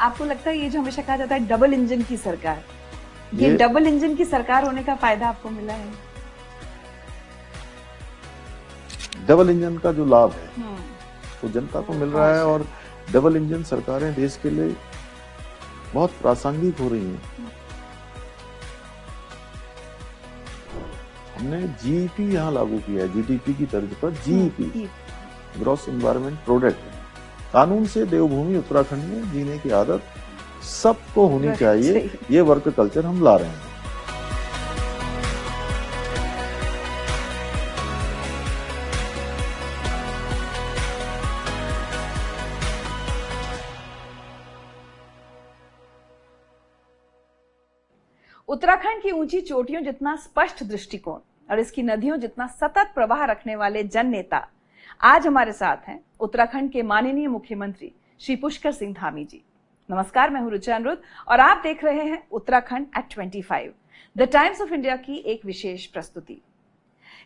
आपको लगता है ये जो हमेशा कहा जाता है डबल इंजन की सरकार, ये डबल इंजन की सरकार होने का फायदा आपको मिला है? डबल इंजन का जो लाभ है तो जनता को मिल रहा है, और डबल इंजन सरकारें देश के लिए बहुत प्रासंगिक हो रही हैं। हमने जीईपी यहाँ लागू किया है, जीडीपी की तर्ज पर जीईपी, ग्रॉस एनवायरनमेंट प्रोडक्ट। कानून से देवभूमि उत्तराखंड में जीने की आदत सबको होनी चाहिए, ये वर्क कल्चर हम ला रहे हैं। उत्तराखंड की ऊंची चोटियों जितना स्पष्ट दृष्टिकोण और इसकी नदियों जितना सतत प्रवाह रखने वाले जन नेता आज हमारे साथ हैं उत्तराखंड के माननीय मुख्यमंत्री श्री पुष्कर सिंह धामी जी। नमस्कार, मैं हूं रुचि अनिरुद्ध और आप देख रहे हैं Uttarakhand at 25, the Times of India की एक विशेष प्रस्तुति।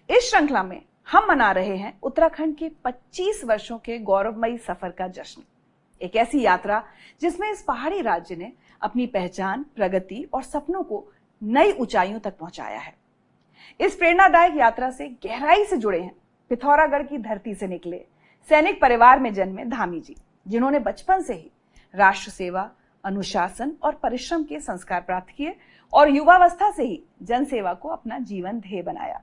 इस श्रृंखला में हम मना रहे हैं उत्तराखंड के 25 वर्षों के गौरवमयी सफर का जश्न। एक ऐसी यात्रा जिसमें इस पहाड़ी राज्य ने अपनी पहचान, प्रगति और सपनों को नई ऊंचाइयों तक पहुंचाया है। इस प्रेरणादायक यात्रा से गहराई से जुड़े हैं पिथौरागढ़ की धरती से निकले सैनिक परिवार में जन्मे धामी जी, जिन्होंने बचपन से ही राष्ट्र सेवा, अनुशासन और परिश्रम के संस्कार प्राप्त किए और युवावस्था से ही जन सेवा को अपना जीवन ध्येय बनाया।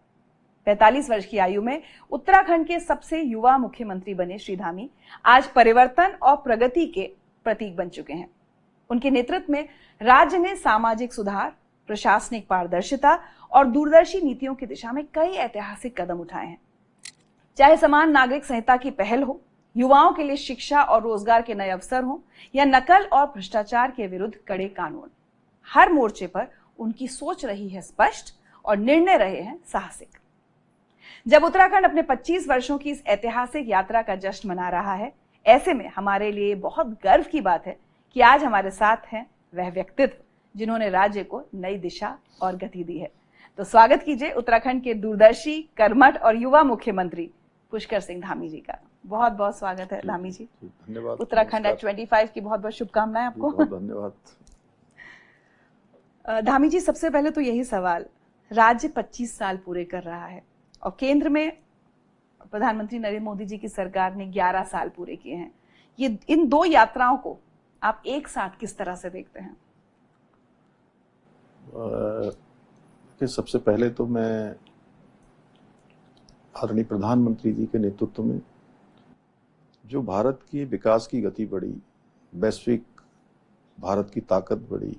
45 वर्ष की आयु में उत्तराखंड के सबसे युवा मुख्यमंत्री बने श्री धामी आज परिवर्तन और प्रगति के प्रतीक बन चुके हैं। उनके नेतृत्व में राज्य ने सामाजिक सुधार, प्रशासनिक पारदर्शिता और दूरदर्शी नीतियों की दिशा में कई ऐतिहासिक कदम उठाए हैं। चाहे समान नागरिक संहिता की पहल हो, युवाओं के लिए शिक्षा और रोजगार के नए अवसर हो, या नकल और भ्रष्टाचार के विरुद्ध कड़े कानून, हर मोर्चे पर उनकी सोच रही है स्पष्ट और निर्णय रहे हैं साहसिक। जब उत्तराखंड अपने 25 वर्षों की इस ऐतिहासिक यात्रा का जश्न मना रहा है, ऐसे में हमारे लिए बहुत गर्व की बात है कि आज हमारे साथ हैं वह व्यक्तित्व जिन्होंने राज्य को नई दिशा और गति दी है। तो स्वागत कीजिए उत्तराखंड के दूरदर्शी, कर्मठ और युवा मुख्यमंत्री पुष्कर सिंह धामी जी का। बहुत बहुत स्वागत है धामी जी। धन्यवाद। उत्तराखंड एट 25 की बहुत बहुत शुभकामनाएं आपको। बहुत धन्यवाद। धामी जी, सबसे पहले तो यही सवाल, राज्य 25 साल पूरे कर रहा है और केंद्र में प्रधानमंत्री नरेंद्र मोदी जी की सरकार ने 11 साल पूरे किए हैं। ये इन दो यात्राओं को आप एक साथ किस तरह से देखते हैं? सबसे पहले तो मैं आदरणीय प्रधानमंत्री जी के नेतृत्व में जो भारत की विकास की गति बढ़ी, वैश्विक भारत की ताकत बढ़ी,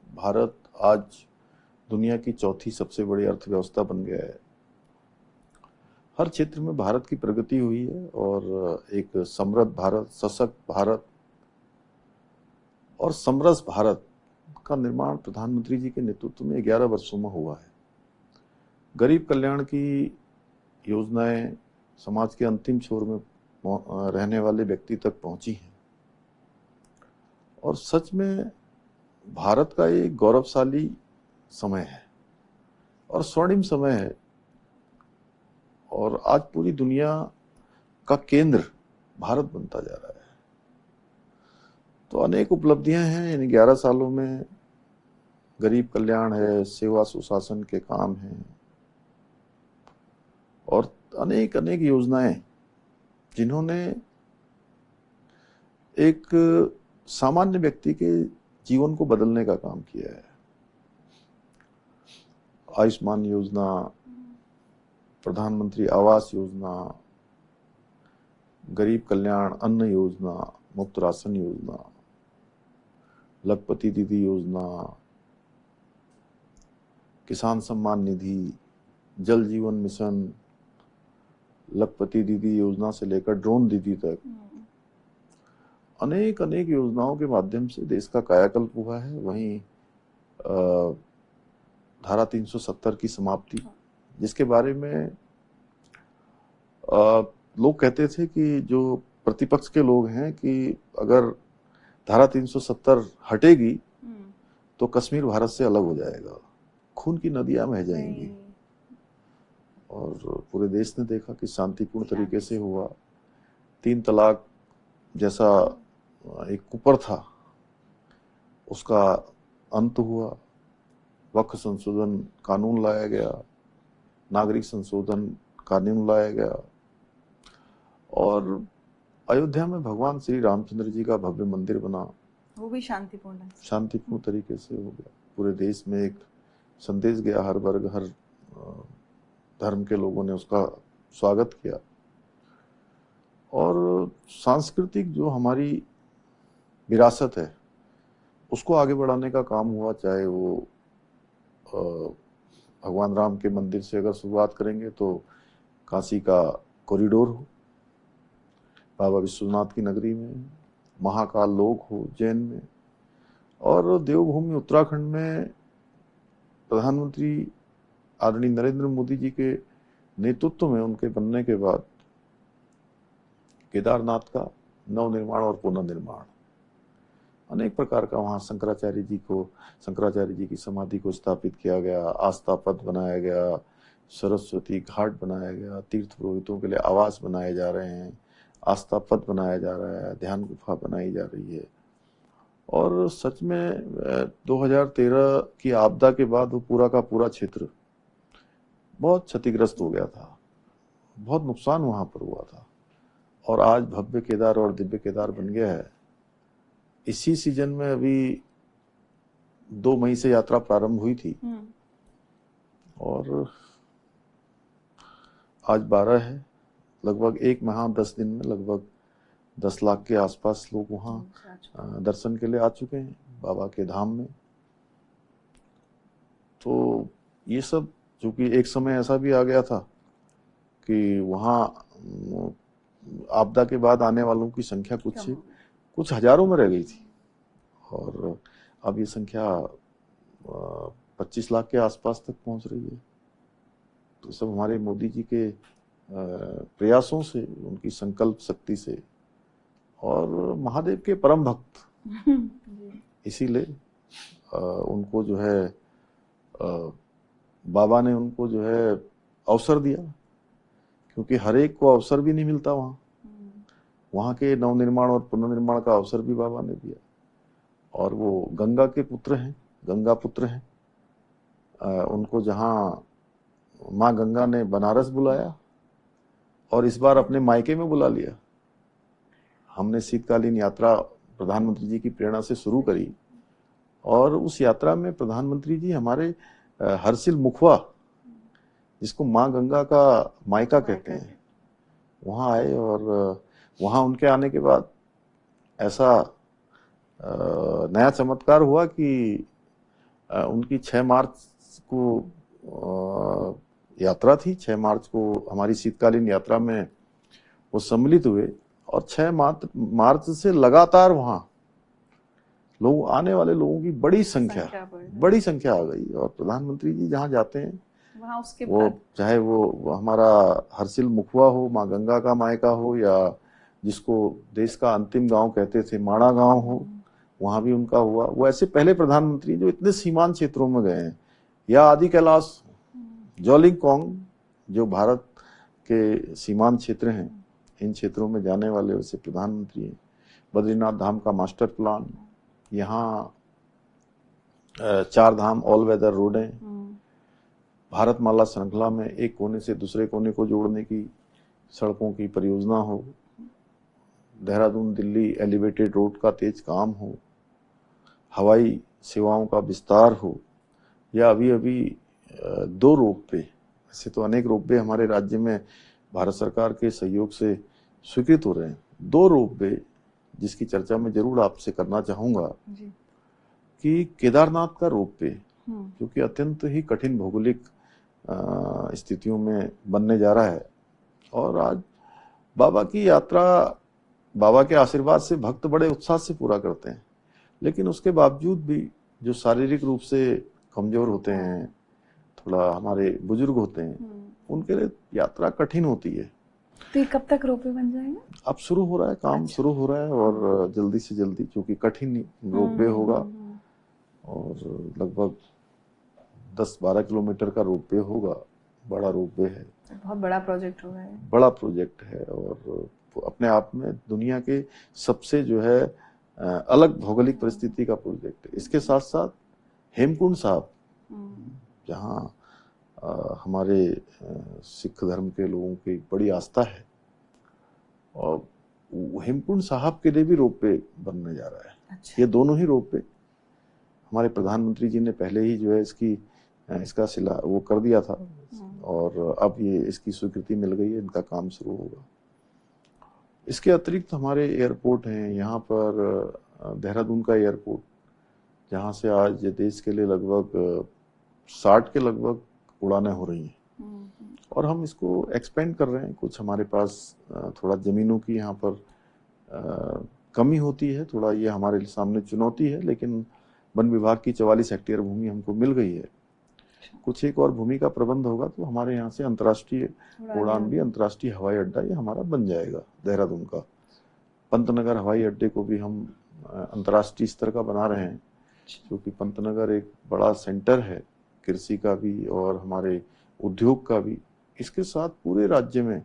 भारत आज दुनिया की चौथी सबसे बड़ी अर्थव्यवस्था बन गया है। हर क्षेत्र में भारत की प्रगति हुई है और एक समृद्ध भारत, सशक्त भारत और समरस भारत का निर्माण प्रधानमंत्री जी के नेतृत्व में 11 वर्षों में हुआ है। गरीब कल्याण की योजनाएं समाज के अंतिम छोर में रहने वाले व्यक्ति तक पहुंची हैं और सच में भारत का एक गौरवशाली समय है और स्वर्णिम समय है और आज पूरी दुनिया का केंद्र भारत बनता जा रहा है। तो अनेक उपलब्धियां हैं इन 11 सालों में। गरीब कल्याण है, सेवा सुशासन के काम हैं और अनेक अनेक योजनाएं जिन्होंने एक सामान्य व्यक्ति के जीवन को बदलने का काम किया है। आयुष्मान योजना, प्रधानमंत्री आवास योजना, गरीब कल्याण अन्न योजना, मुफ्त राशन योजना, लखपति दीदी योजना, किसान सम्मान निधि, जल जीवन मिशन, लखपति दीदी योजना से लेकर ड्रोन दीदी तक अनेक अनेक योजनाओं के माध्यम से देश का कायाकल्प हुआ है। वहीं धारा 370 की समाप्ति, जिसके बारे में लोग कहते थे कि जो प्रतिपक्ष के लोग हैं कि अगर धारा 370 हटेगी तो कश्मीर भारत से अलग हो जाएगा, खून की नदियां बह जाएंगी। और पूरे देश ने देखा कि शांतिपूर्ण तरीके से हुआ। 3 तलाक जैसा एक कुपर था उसका अंत हुआ, वक्फ संशोधन कानून लाया गया, नागरिक संशोधन कानून लाया गया, और अयोध्या में भगवान श्री रामचंद्र जी का भव्य मंदिर बना, वो भी शांतिपूर्ण है। शांतिपूर्ण तरीके से हो गया। पूरे देश में एक संदेश गया, हर वर्ग हर धर्म के लोगों ने उसका स्वागत किया। और सांस्कृतिक जो हमारी विरासत है उसको आगे बढ़ाने का काम हुआ, चाहे वो भगवान राम के मंदिर से अगर शुरुआत करेंगे तो काशी का कॉरिडोर हो, बाबा विश्वनाथ की नगरी में महाकाल लोक हो उज्जैन में, और देवभूमि उत्तराखंड में प्रधानमंत्री आदरणीय नरेंद्र मोदी जी के नेतृत्व में उनके बनने के बाद केदारनाथ का नवनिर्माण और पुनर्निर्माण, अनेक प्रकार का वहाँ शंकराचार्य जी की समाधि को स्थापित किया गया, आस्था पथ बनाया गया, सरस्वती घाट बनाया गया, तीर्थ पुरोहितों के लिए आवास बनाए जा रहे हैं, आस्था पथ बनाया जा रहा है, ध्यान गुफा बनाई जा रही है। और सच में 2013 की आपदा के बाद वो पूरा का पूरा क्षेत्र बहुत क्षतिग्रस्त हो गया था, बहुत नुकसान वहां पर हुआ था, और आज भव्य केदार और दिव्य केदार बन गया है। इसी सीजन में अभी 2 मई से यात्रा प्रारंभ हुई थी और आज 12 है। लगभग 1 माह 10 दिन में लगभग 10 लाख के आसपास लोग वहाँ दर्शन के लिए आ चुके हैं बाबा के धाम में। तो ये सब, चूंकि एक समय ऐसा भी आ गया था कि वहाँ आपदा के बाद आने वालों की संख्या कुछ हजारों में रह गई थी, और अब ये संख्या 25 लाख के आसपास तक पहुंच रही है। तो सब हमारे मोदी जी के प्रयासों से, उनकी संकल्प शक्ति से, और महादेव के परम भक्त, इसीलिए उनको जो है बाबा ने उनको जो है अवसर दिया, क्योंकि हर एक को अवसर भी नहीं मिलता वहाँ के नवनिर्माण और पुनर्निर्माण का अवसर भी बाबा ने दिया। और वो गंगा के पुत्र हैं, गंगा पुत्र हैं। उनको जहाँ माँ गंगा ने बनारस बुलाया और इस बार अपने मायके में बुला लिया। हमने शीतकालीन यात्रा प्रधानमंत्री जी की प्रेरणा से शुरू करी, और उस यात्रा में प्रधानमंत्री जी हमारे हरसिल मुखवा, जिसको माँ गंगा का मायका कहते हैं, वहाँ आए। और वहाँ उनके आने के बाद ऐसा नया चमत्कार हुआ कि उनकी 6 मार्च को यात्रा थी। 6 मार्च को हमारी शीतकालीन यात्रा में वो सम्मिलित हुए, और 6 मार्च से लगातार वहाँ लोग, आने वाले लोगों की बड़ी संख्या आ गई। और प्रधानमंत्री जी जहाँ जाते हैं वहाँ उसके वो, चाहे वो हमारा हरसिल मुखवा हो, माँ गंगा का मायका हो, या जिसको देश का अंतिम गांव कहते थे माणा गांव हो, वहां भी उनका हुआ। वो ऐसे पहले प्रधानमंत्री जो इतने सीमांत क्षेत्रों में गए हैं, या आदि कैलाश, जोलिंगकोंग, जो भारत के सीमांत क्षेत्र हैं, इन क्षेत्रों में जाने वाले वैसे प्रधानमंत्री हैं। बद्रीनाथ धाम का मास्टर प्लान, यहाँ 4 धाम ऑल वेदर रोड है। भारतमाला श्रृंखला में एक कोने से दूसरे कोने को जोड़ने की सड़कों की परियोजना हो, देहरादून दिल्ली एलिवेटेड रोड का तेज काम हो, हवाई सेवाओं का विस्तार हो, या अभी 2 रोपवे, ऐसे तो अनेक रोपवे हमारे राज्य में भारत सरकार के सहयोग से स्वीकृत हो रहे हैं। 2 रोपवे जिसकी चर्चा मैं जरूर आपसे करना चाहूंगा कि केदारनाथ का रोपवे, क्योंकि अत्यंत ही कठिन भौगोलिक स्थितियों में बनने जा रहा है, और आज बाबा की यात्रा, बाबा के आशीर्वाद से भक्त बड़े उत्साह से पूरा करते हैं, लेकिन उसके बावजूद भी जो शारीरिक रूप से कमजोर होते हैं, थोड़ा हमारे बुजुर्ग होते हैं, उनके लिए यात्रा कठिन होती है। तो ये कब तक रोपवे बन जाएगा? अब शुरू हो रहा है, काम शुरू हो रहा है, और जल्दी से जल्दी, क्योंकि कठिन रोपवे होगा, और लगभग 10-12 किलोमीटर का रोपवे होगा। बड़ा रोपवे है, बहुत बड़ा प्रोजेक्ट होगा। बड़ा प्रोजेक्ट है, और अपने आप में दुनिया के सबसे जो है अलग भौगोलिक परिस्थिति का प्रोजेक्ट है। इसके साथ साथ हेमकुंड साहब, जहाँ हमारे सिख धर्म के लोगों की बड़ी आस्था है, और हेमकुंड साहब के लिए भी रोपवे बनने जा रहा है। अच्छा। ये दोनों ही रोपवे हमारे प्रधानमंत्री जी ने पहले ही जो है इसका वो कर दिया था, और अब ये इसकी स्वीकृति मिल गई है, इनका काम शुरू होगा। इसके अतिरिक्त हमारे एयरपोर्ट हैं यहाँ पर, देहरादून का एयरपोर्ट, जहाँ से आज देश के लिए लगभग 60 के लगभग उड़ानें हो रही हैं, और हम इसको एक्सपेंड कर रहे हैं। कुछ हमारे पास थोड़ा जमीनों की यहाँ पर कमी होती है, थोड़ा ये हमारे सामने चुनौती है, लेकिन वन विभाग की 44 हेक्टेयर भूमि हमको मिल गई है। कुछ एक और भूमि का प्रबंध होगा तो हमारे यहाँ से अंतर्राष्ट्रीय उड़ान भी, अंतर्राष्ट्रीय हवाई अड्डा ये हमारा बन जाएगा देहरादून का। पंतनगर हवाई अड्डे को भी हम अंतर्राष्ट्रीय स्तर का बना रहे हैं, क्योंकि पंतनगर एक बड़ा सेंटर है कृषि का भी और हमारे उद्योग का भी। इसके साथ पूरे राज्य में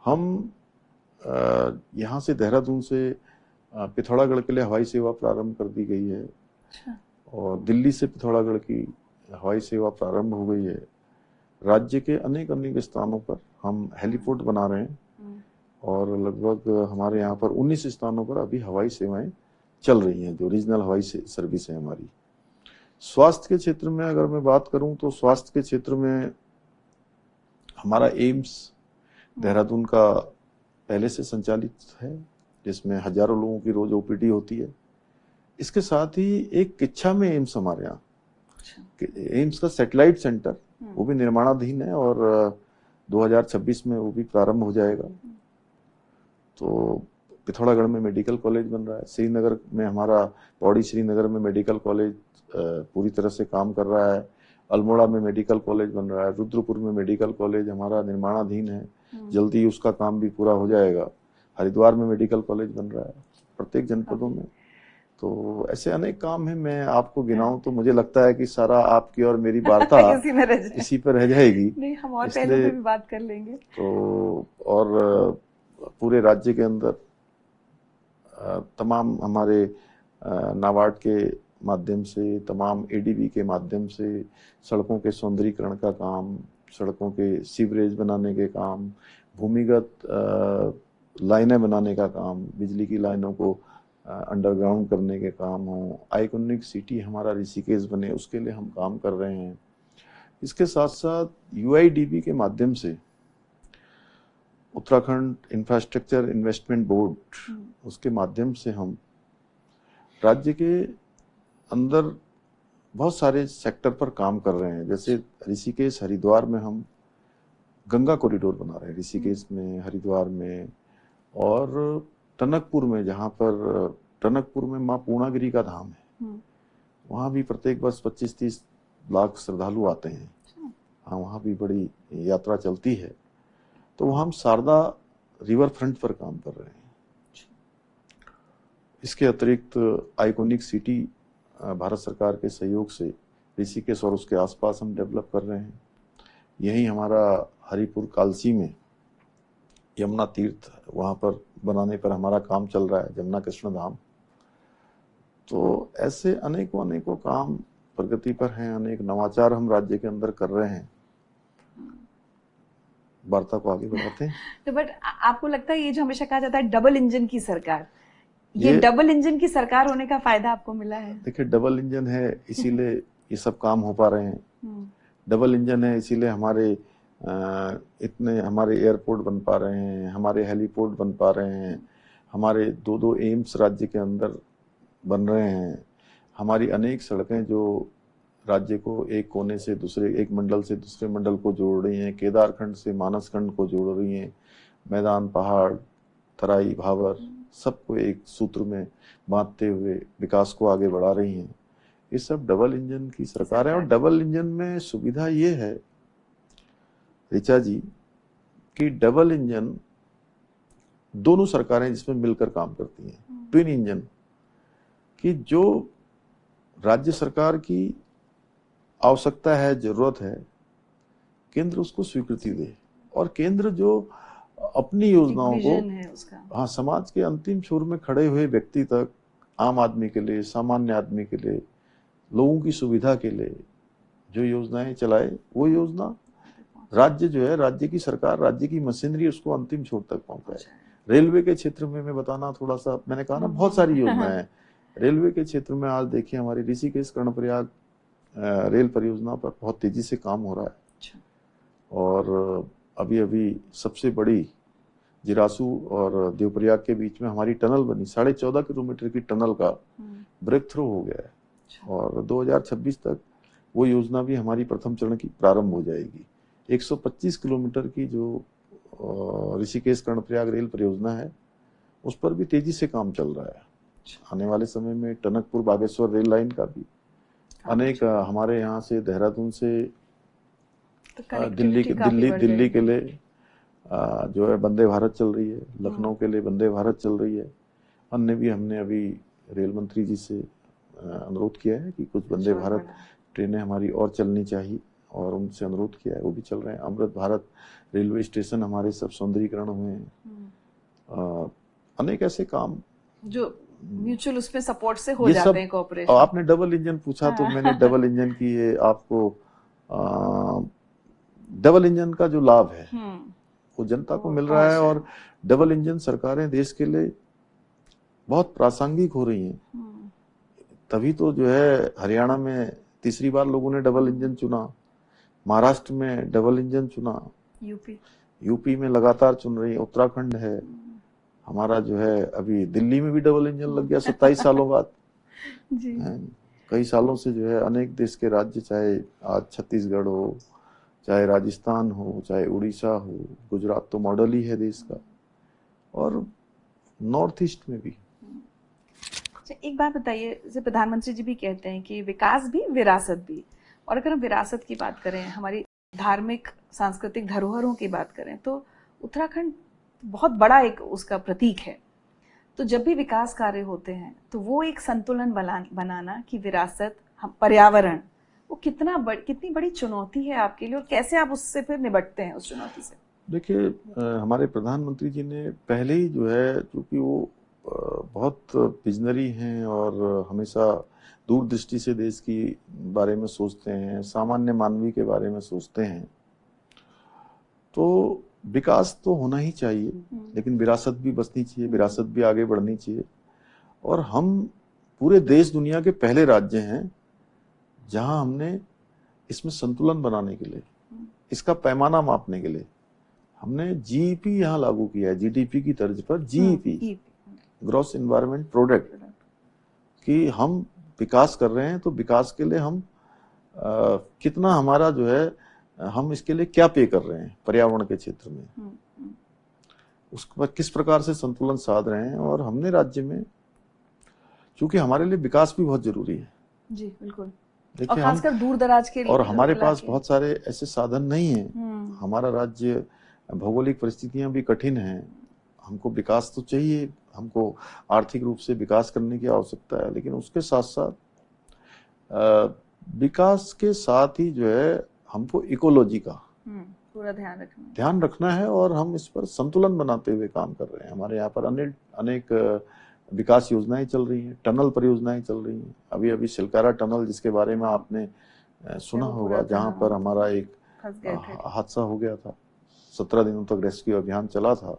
हम यहाँ से देहरादून से पिथौरागढ़ के लिए हवाई सेवा प्रारंभ कर दी गई है, और दिल्ली से पिथौरागढ़ की हवाई सेवा प्रारंभ हो गई है। राज्य के अनेक अनेक स्थानों पर हम हेलीपोर्ट बना रहे हैं, और लगभग हमारे यहाँ पर 19 स्थानों पर अभी हवाई सेवाएं चल रही हैं, जो रीजनल हवाई सर्विस है हमारी। स्वास्थ्य के क्षेत्र में अगर मैं बात करूं तो स्वास्थ्य के क्षेत्र में हमारा एम्स देहरादून का पहले से संचालित है, जिसमें हजारों लोगों की रोज ओपीडी होती है। इसके साथ ही एक किच्छा में एम्स हमारे यहाँ, एम्स का सैटेलाइट सेंटर, वो भी निर्माणाधीन है, और 2026 में वो भी प्रारंभ हो जाएगा। तो पिथौरागढ़ में मेडिकल कॉलेज बन रहा है, श्रीनगर में हमारा पौड़ी श्रीनगर में मेडिकल कॉलेज पूरी तरह से काम कर रहा है, अल्मोड़ा में मेडिकल कॉलेज बन रहा है, रुद्रपुर में मेडिकल कॉलेज हमारा निर्माणाधीन है, जल्दी उसका काम भी पूरा हो जाएगा। हरिद्वार में मेडिकल कॉलेज बन रहा है, प्रत्येक जनपदों में। तो ऐसे अनेक काम है, मैं आपको गिनाऊं तो मुझे लगता है कि सारा आपकी और मेरी वार्ता इसी पर रह जाएगी। नहीं, हम और पहलू पे भी बात कर लेंगे। तो और पूरे राज्य के अंदर तमाम हमारे नाबार्ड के माध्यम से, तमाम एडीबी के माध्यम से सड़कों के सौंदर्यीकरण का काम, सड़कों के सीवरेज बनाने के काम, भूमिगत लाइनें बनाने का काम, बिजली की लाइनों को अंडरग्राउंड करने के काम हो, आइकॉनिक सिटी हमारा ऋषिकेश बने, उसके लिए हम काम कर रहे हैं। इसके साथ साथ यूआईडीबी के माध्यम से उत्तराखंड इंफ्रास्ट्रक्चर इन्वेस्टमेंट बोर्ड, उसके माध्यम से हम राज्य के अंदर बहुत सारे सेक्टर पर काम कर रहे हैं। जैसे ऋषिकेश हरिद्वार में हम गंगा कॉरिडोर बना रहे हैं, ऋषिकेश में, हरिद्वार में, और टनकपुर में, जहाँ पर टनकपुर में माँ पूर्णागिरी का धाम है, वहाँ भी प्रत्येक वर्ष 25-30 लाख श्रद्धालु आते हैं। हाँ, वहाँ भी बड़ी यात्रा चलती है। तो वहाँ हम शारदा रिवर फ्रंट पर काम कर रहे हैं। इसके अतिरिक्त आइकॉनिक सिटी भारत सरकार के सहयोग से ऋषिकेश और उसके आसपास हम डेवलप कर रहे हैं। यही हमारा हरिपुर कालसी में यमुना तीर्थ, वहाँ पर बनाने पर हमारा काम चल रहा है, जमुना कृष्ण धाम। तो ऐसे अनेकों अनेकों काम प्रगति पर हैं, अनेक नवाचार हम राज्य के अंदर कर रहे हैं। वार्ता को आगे बढ़ाते हैं। तो बट आपको लगता है ये जो हमेशा कहा जाता है डबल इंजन की सरकार, ये डबल इंजन की सरकार होने का फायदा आपको मिला है? देखिए, डबल इंजन है इसीलिए ये सब काम हो पा रहे हैं। डबल इंजन है इसीलिए हमारे इतने हमारे एयरपोर्ट बन पा रहे हैं, हमारे हेलीपोर्ट बन पा रहे हैं, हमारे 2-2 एम्स राज्य के अंदर बन रहे हैं, हमारी अनेक सड़कें जो राज्य को एक कोने से दूसरे, एक मंडल से दूसरे मंडल को जोड़ रही हैं, केदारखंड से मानसखंड को जोड़ रही हैं, मैदान, पहाड़, तराई, भावर, सबको एक सूत्र में बांधते हुए विकास को आगे बढ़ा रही हैं। ये सब डबल इंजन की सरकार है। और डबल इंजन में सुविधा ये है ऋचा जी कि डबल इंजन दोनों सरकारें जिसमें मिलकर काम करती हैं, ट्विन इंजन, कि जो राज्य सरकार की आवश्यकता है, जरूरत है, केंद्र उसको स्वीकृति दे, और केंद्र जो अपनी योजनाओं को, हाँ, समाज के अंतिम छोर में खड़े हुए व्यक्ति तक, आम आदमी के लिए, सामान्य आदमी के लिए, लोगों की सुविधा के लिए जो योजनाएं चलाए, वो योजना राज्य जो है, राज्य की सरकार, राज्य की मशीनरी उसको अंतिम छोर तक पहुंचाए। रेलवे के क्षेत्र में मैं बताना थोड़ा सा, मैंने कहा ना बहुत सारी योजनाएं हैं। रेलवे के क्षेत्र में आज देखिए हमारी ऋषिकेश कर्णप्रयाग रेल परियोजना पर बहुत तेजी से काम हो रहा है। और अभी अभी सबसे बड़ी जिरासू और देवप्रयाग के बीच में हमारी टनल बनी, 14.5 किलोमीटर की टनल का ब्रेक थ्रू हो गया है। और 2026 तक वो योजना भी हमारी प्रथम चरण की प्रारंभ हो जाएगी। 125 किलोमीटर की जो ऋषिकेश कर्णप्रयाग रेल परियोजना है, उस पर भी तेजी से काम चल रहा है। आने वाले समय में टनकपुर बागेश्वर रेल लाइन का भी अनेक, हमारे यहाँ से देहरादून से दिल्ली के लिए जो है वंदे भारत चल रही है, लखनऊ के लिए वंदे भारत चल रही है। अन्य भी हमने अभी रेल मंत्री जी से अनुरोध किया है कि कुछ वंदे भारत ट्रेनें हमारी और चलनी चाहिए, और उनसे अनुरोध किया है, वो भी चल रहे हैं। अमृत भारत रेलवे स्टेशन हमारे सब सौंदर्यीकरण हुए हैं। अनेक ऐसे काम जो म्यूचुअल उसमें सपोर्ट से हो जाते हैं, कोऑपरेशन। आपने डबल इंजन पूछा तो मैंने डबल इंजन की ये आपको डबल इंजन का जो लाभ है वो जनता को मिल रहा है। और डबल इंजन सरकारें देश के लिए बहुत प्रासंगिक हो रही हैं। तभी तो जो है हरियाणा में तीसरी बार लोगों ने डबल इंजन चुना, महाराष्ट्र में डबल इंजन चुना, यूपी में लगातार चुन रही है, उत्तराखंड है हमारा जो है, अभी दिल्ली में भी डबल इंजन लग गया 27 सालों बाद। कई सालों से जो है अनेक देश के राज्य, चाहे आज छत्तीसगढ़ हो, चाहे राजस्थान हो, चाहे उड़ीसा हो, गुजरात तो मॉडल ही है देश का, और नॉर्थ ईस्ट में भी। एक बात बताइए, जैसे प्रधानमंत्री जी भी कहते हैं कि विकास भी विरासत भी, और अगर हम विरासत की बात करें, हमारी धार्मिक सांस्कृतिक धरोहरों की बात करें, तो उत्तराखंड बहुत बड़ा एक उसका प्रतीक है। तो जब भी विकास कार्य होते हैं तो वो एक संतुलन बनाना कि विरासत, पर्यावरण, वो कितनी बड़ी चुनौती है आपके लिए, और कैसे आप उससे फिर निपटते हैं उस चुनौती से? देखिए, हमारे प्रधानमंत्री जी ने पहले ही जो है, क्योंकि वो बहुत विजनरी हैं और हमेशा दूरदृष्टि से देश की बारे में सोचते हैं, सामान्य मानवी के बारे में सोचते हैं, तो विकास तो होना ही चाहिए, लेकिन विरासत भी बचनी चाहिए, विरासत भी आगे बढ़नी चाहिए। और हम पूरे देश दुनिया के पहले राज्य हैं जहां हमने इसमें संतुलन बनाने के लिए, इसका पैमाना मापने के लिए हमने जीईपी यहाँ लागू किया है। जीडीपी की तर्ज पर जीईपी, ग्रॉस इन्वायरमेंट प्रोडक्ट, कि हम विकास कर रहे हैं तो विकास के लिए हम कितना हमारा जो है, हम इसके लिए क्या पे कर रहे हैं पर्यावरण के क्षेत्र में, उस पर किस प्रकार से संतुलन साध रहे हैं। और हमने राज्य में, चूंकि हमारे लिए विकास भी बहुत जरूरी है जी, बिल्कुल, और खासकर दूर दराज के लिए, और हमारे पास बहुत सारे ऐसे साधन नहीं है। हमारा राज्य, भौगोलिक परिस्थितियां भी कठिन हैं, हमको विकास तो चाहिए, हमको आर्थिक रूप से विकास करने की आवश्यकता है, लेकिन उसके साथ साथ विकास के साथ ही जो है हमको इकोलॉजी का पूरा ध्यान रखना है, और हम इस पर संतुलन बनाते हुए काम कर रहे हैं। हमारे यहाँ पर अनेक विकास योजनाएं चल रही हैं, टनल परियोजनाएं चल रही हैं। अभी अभी सिलकारा टनल, जिसके बारे में आपने सुना होगा, जहाँ पर हमारा एक हादसा हो गया था, 17 दिनों तक रेस्क्यू अभियान चला था,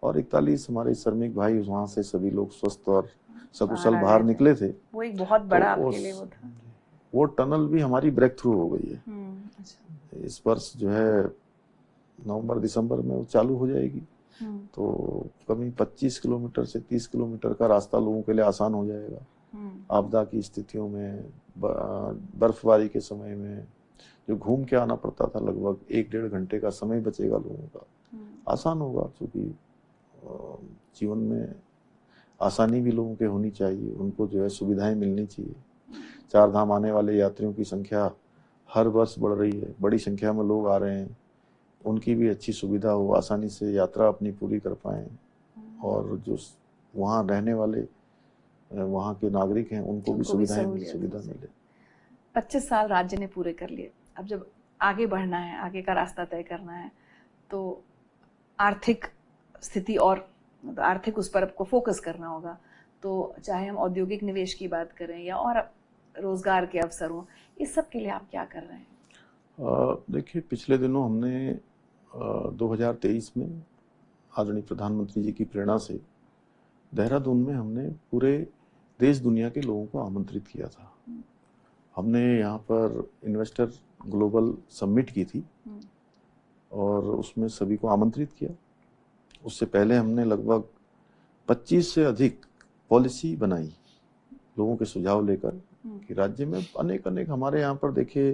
और 41 हमारे श्रमिक भाई वहां से सभी लोग स्वस्थ और सकुशल बाहर निकले थे। वो एक बहुत बड़ा आपके लिए वो था। वो टनल भी हमारी ब्रेक थ्रू हो गई है। इस वर्ष जो है नवंबर दिसंबर में वो चालू हो जाएगी, तो कभी 25 किलोमीटर से 30 किलोमीटर का रास्ता लोगों के लिए आसान हो जाएगा। आपदा की स्थितियों में, बर्फबारी के समय में जो घूम के आना पड़ता था, लगभग 1-1.5 घंटे का समय बचेगा लोगों का, आसान होगा। क्योंकि जीवन में आसानी भी लोगों के होनी चाहिए, उनको जो है सुविधाएं मिलनी चाहिए। 4 धाम आने वाले यात्रियों की संख्या हर वर्ष बढ़ रही है, बड़ी संख्या में लोग आ रहे हैं, उनकी भी अच्छी सुविधा हो, आसानी से यात्रा अपनी पूरी कर पाएं, और जो वहाँ रहने वाले वहाँ के नागरिक हैं उनको भी सुविधा मिले। 25 साल राज्य ने पूरे कर लिए, अब जब आगे बढ़ना है, आगे का रास्ता तय करना है, तो आर्थिक स्थिति और आर्थिक उस पर आपको फोकस करना होगा। तो चाहे हम औद्योगिक निवेश की बात करें या और रोजगार के अवसर हों, इस सब के लिए आप क्या कर रहे हैं? देखिए, पिछले दिनों हमने 2023 में आदरणीय प्रधानमंत्री जी की प्रेरणा से देहरादून में हमने पूरे देश दुनिया के लोगों को आमंत्रित किया था। हमने यहाँ पर इन्वेस्टर ग्लोबल समिट की थी और उसमें सभी को आमंत्रित किया। उससे पहले हमने लगभग 25 से अधिक पॉलिसी बनाई लोगों के सुझाव लेकर कि राज्य में अनेक हमारे यहाँ पर देखिए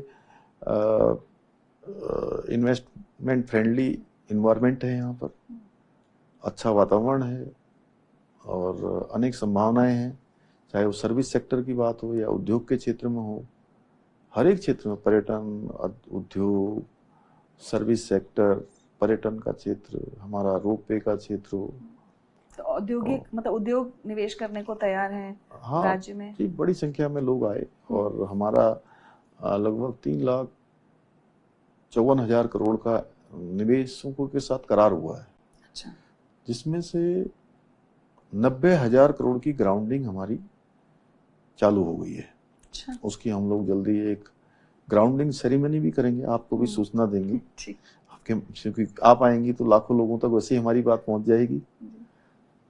इन्वेस्टमेंट फ्रेंडली इन्वायरमेंट है, यहाँ पर अच्छा वातावरण है और अनेक संभावनाएं हैं, चाहे वो सर्विस सेक्टर की बात हो या उद्योग के क्षेत्र में हो। हर एक क्षेत्र में पर्यटन, उद्योग, सर्विस सेक्टर, पर्यटन का क्षेत्र, हमारा रोपवे का क्षेत्र हो, तो औद्योगिक मतलब उद्योग निवेश करने को तैयार हैं राज्य में? जी, बड़ी संख्या में लोग आए और हमारा लगभग 3,54,000 करोड़ का निवेशकों के साथ करार हुआ है। अच्छा। जिसमें से 90,000 करोड़ की ग्राउंडिंग हमारी चालू हो गई है। अच्छा। उसकी हम लोग जल्दी एक ग्राउंडिंग सेरेमनी भी करेंगे, आपको भी सूचना देंगे। आपके क्योंकि आप आएंगी तो लाखों लोगों तक वैसे ही हमारी बात पहुंच जाएगी,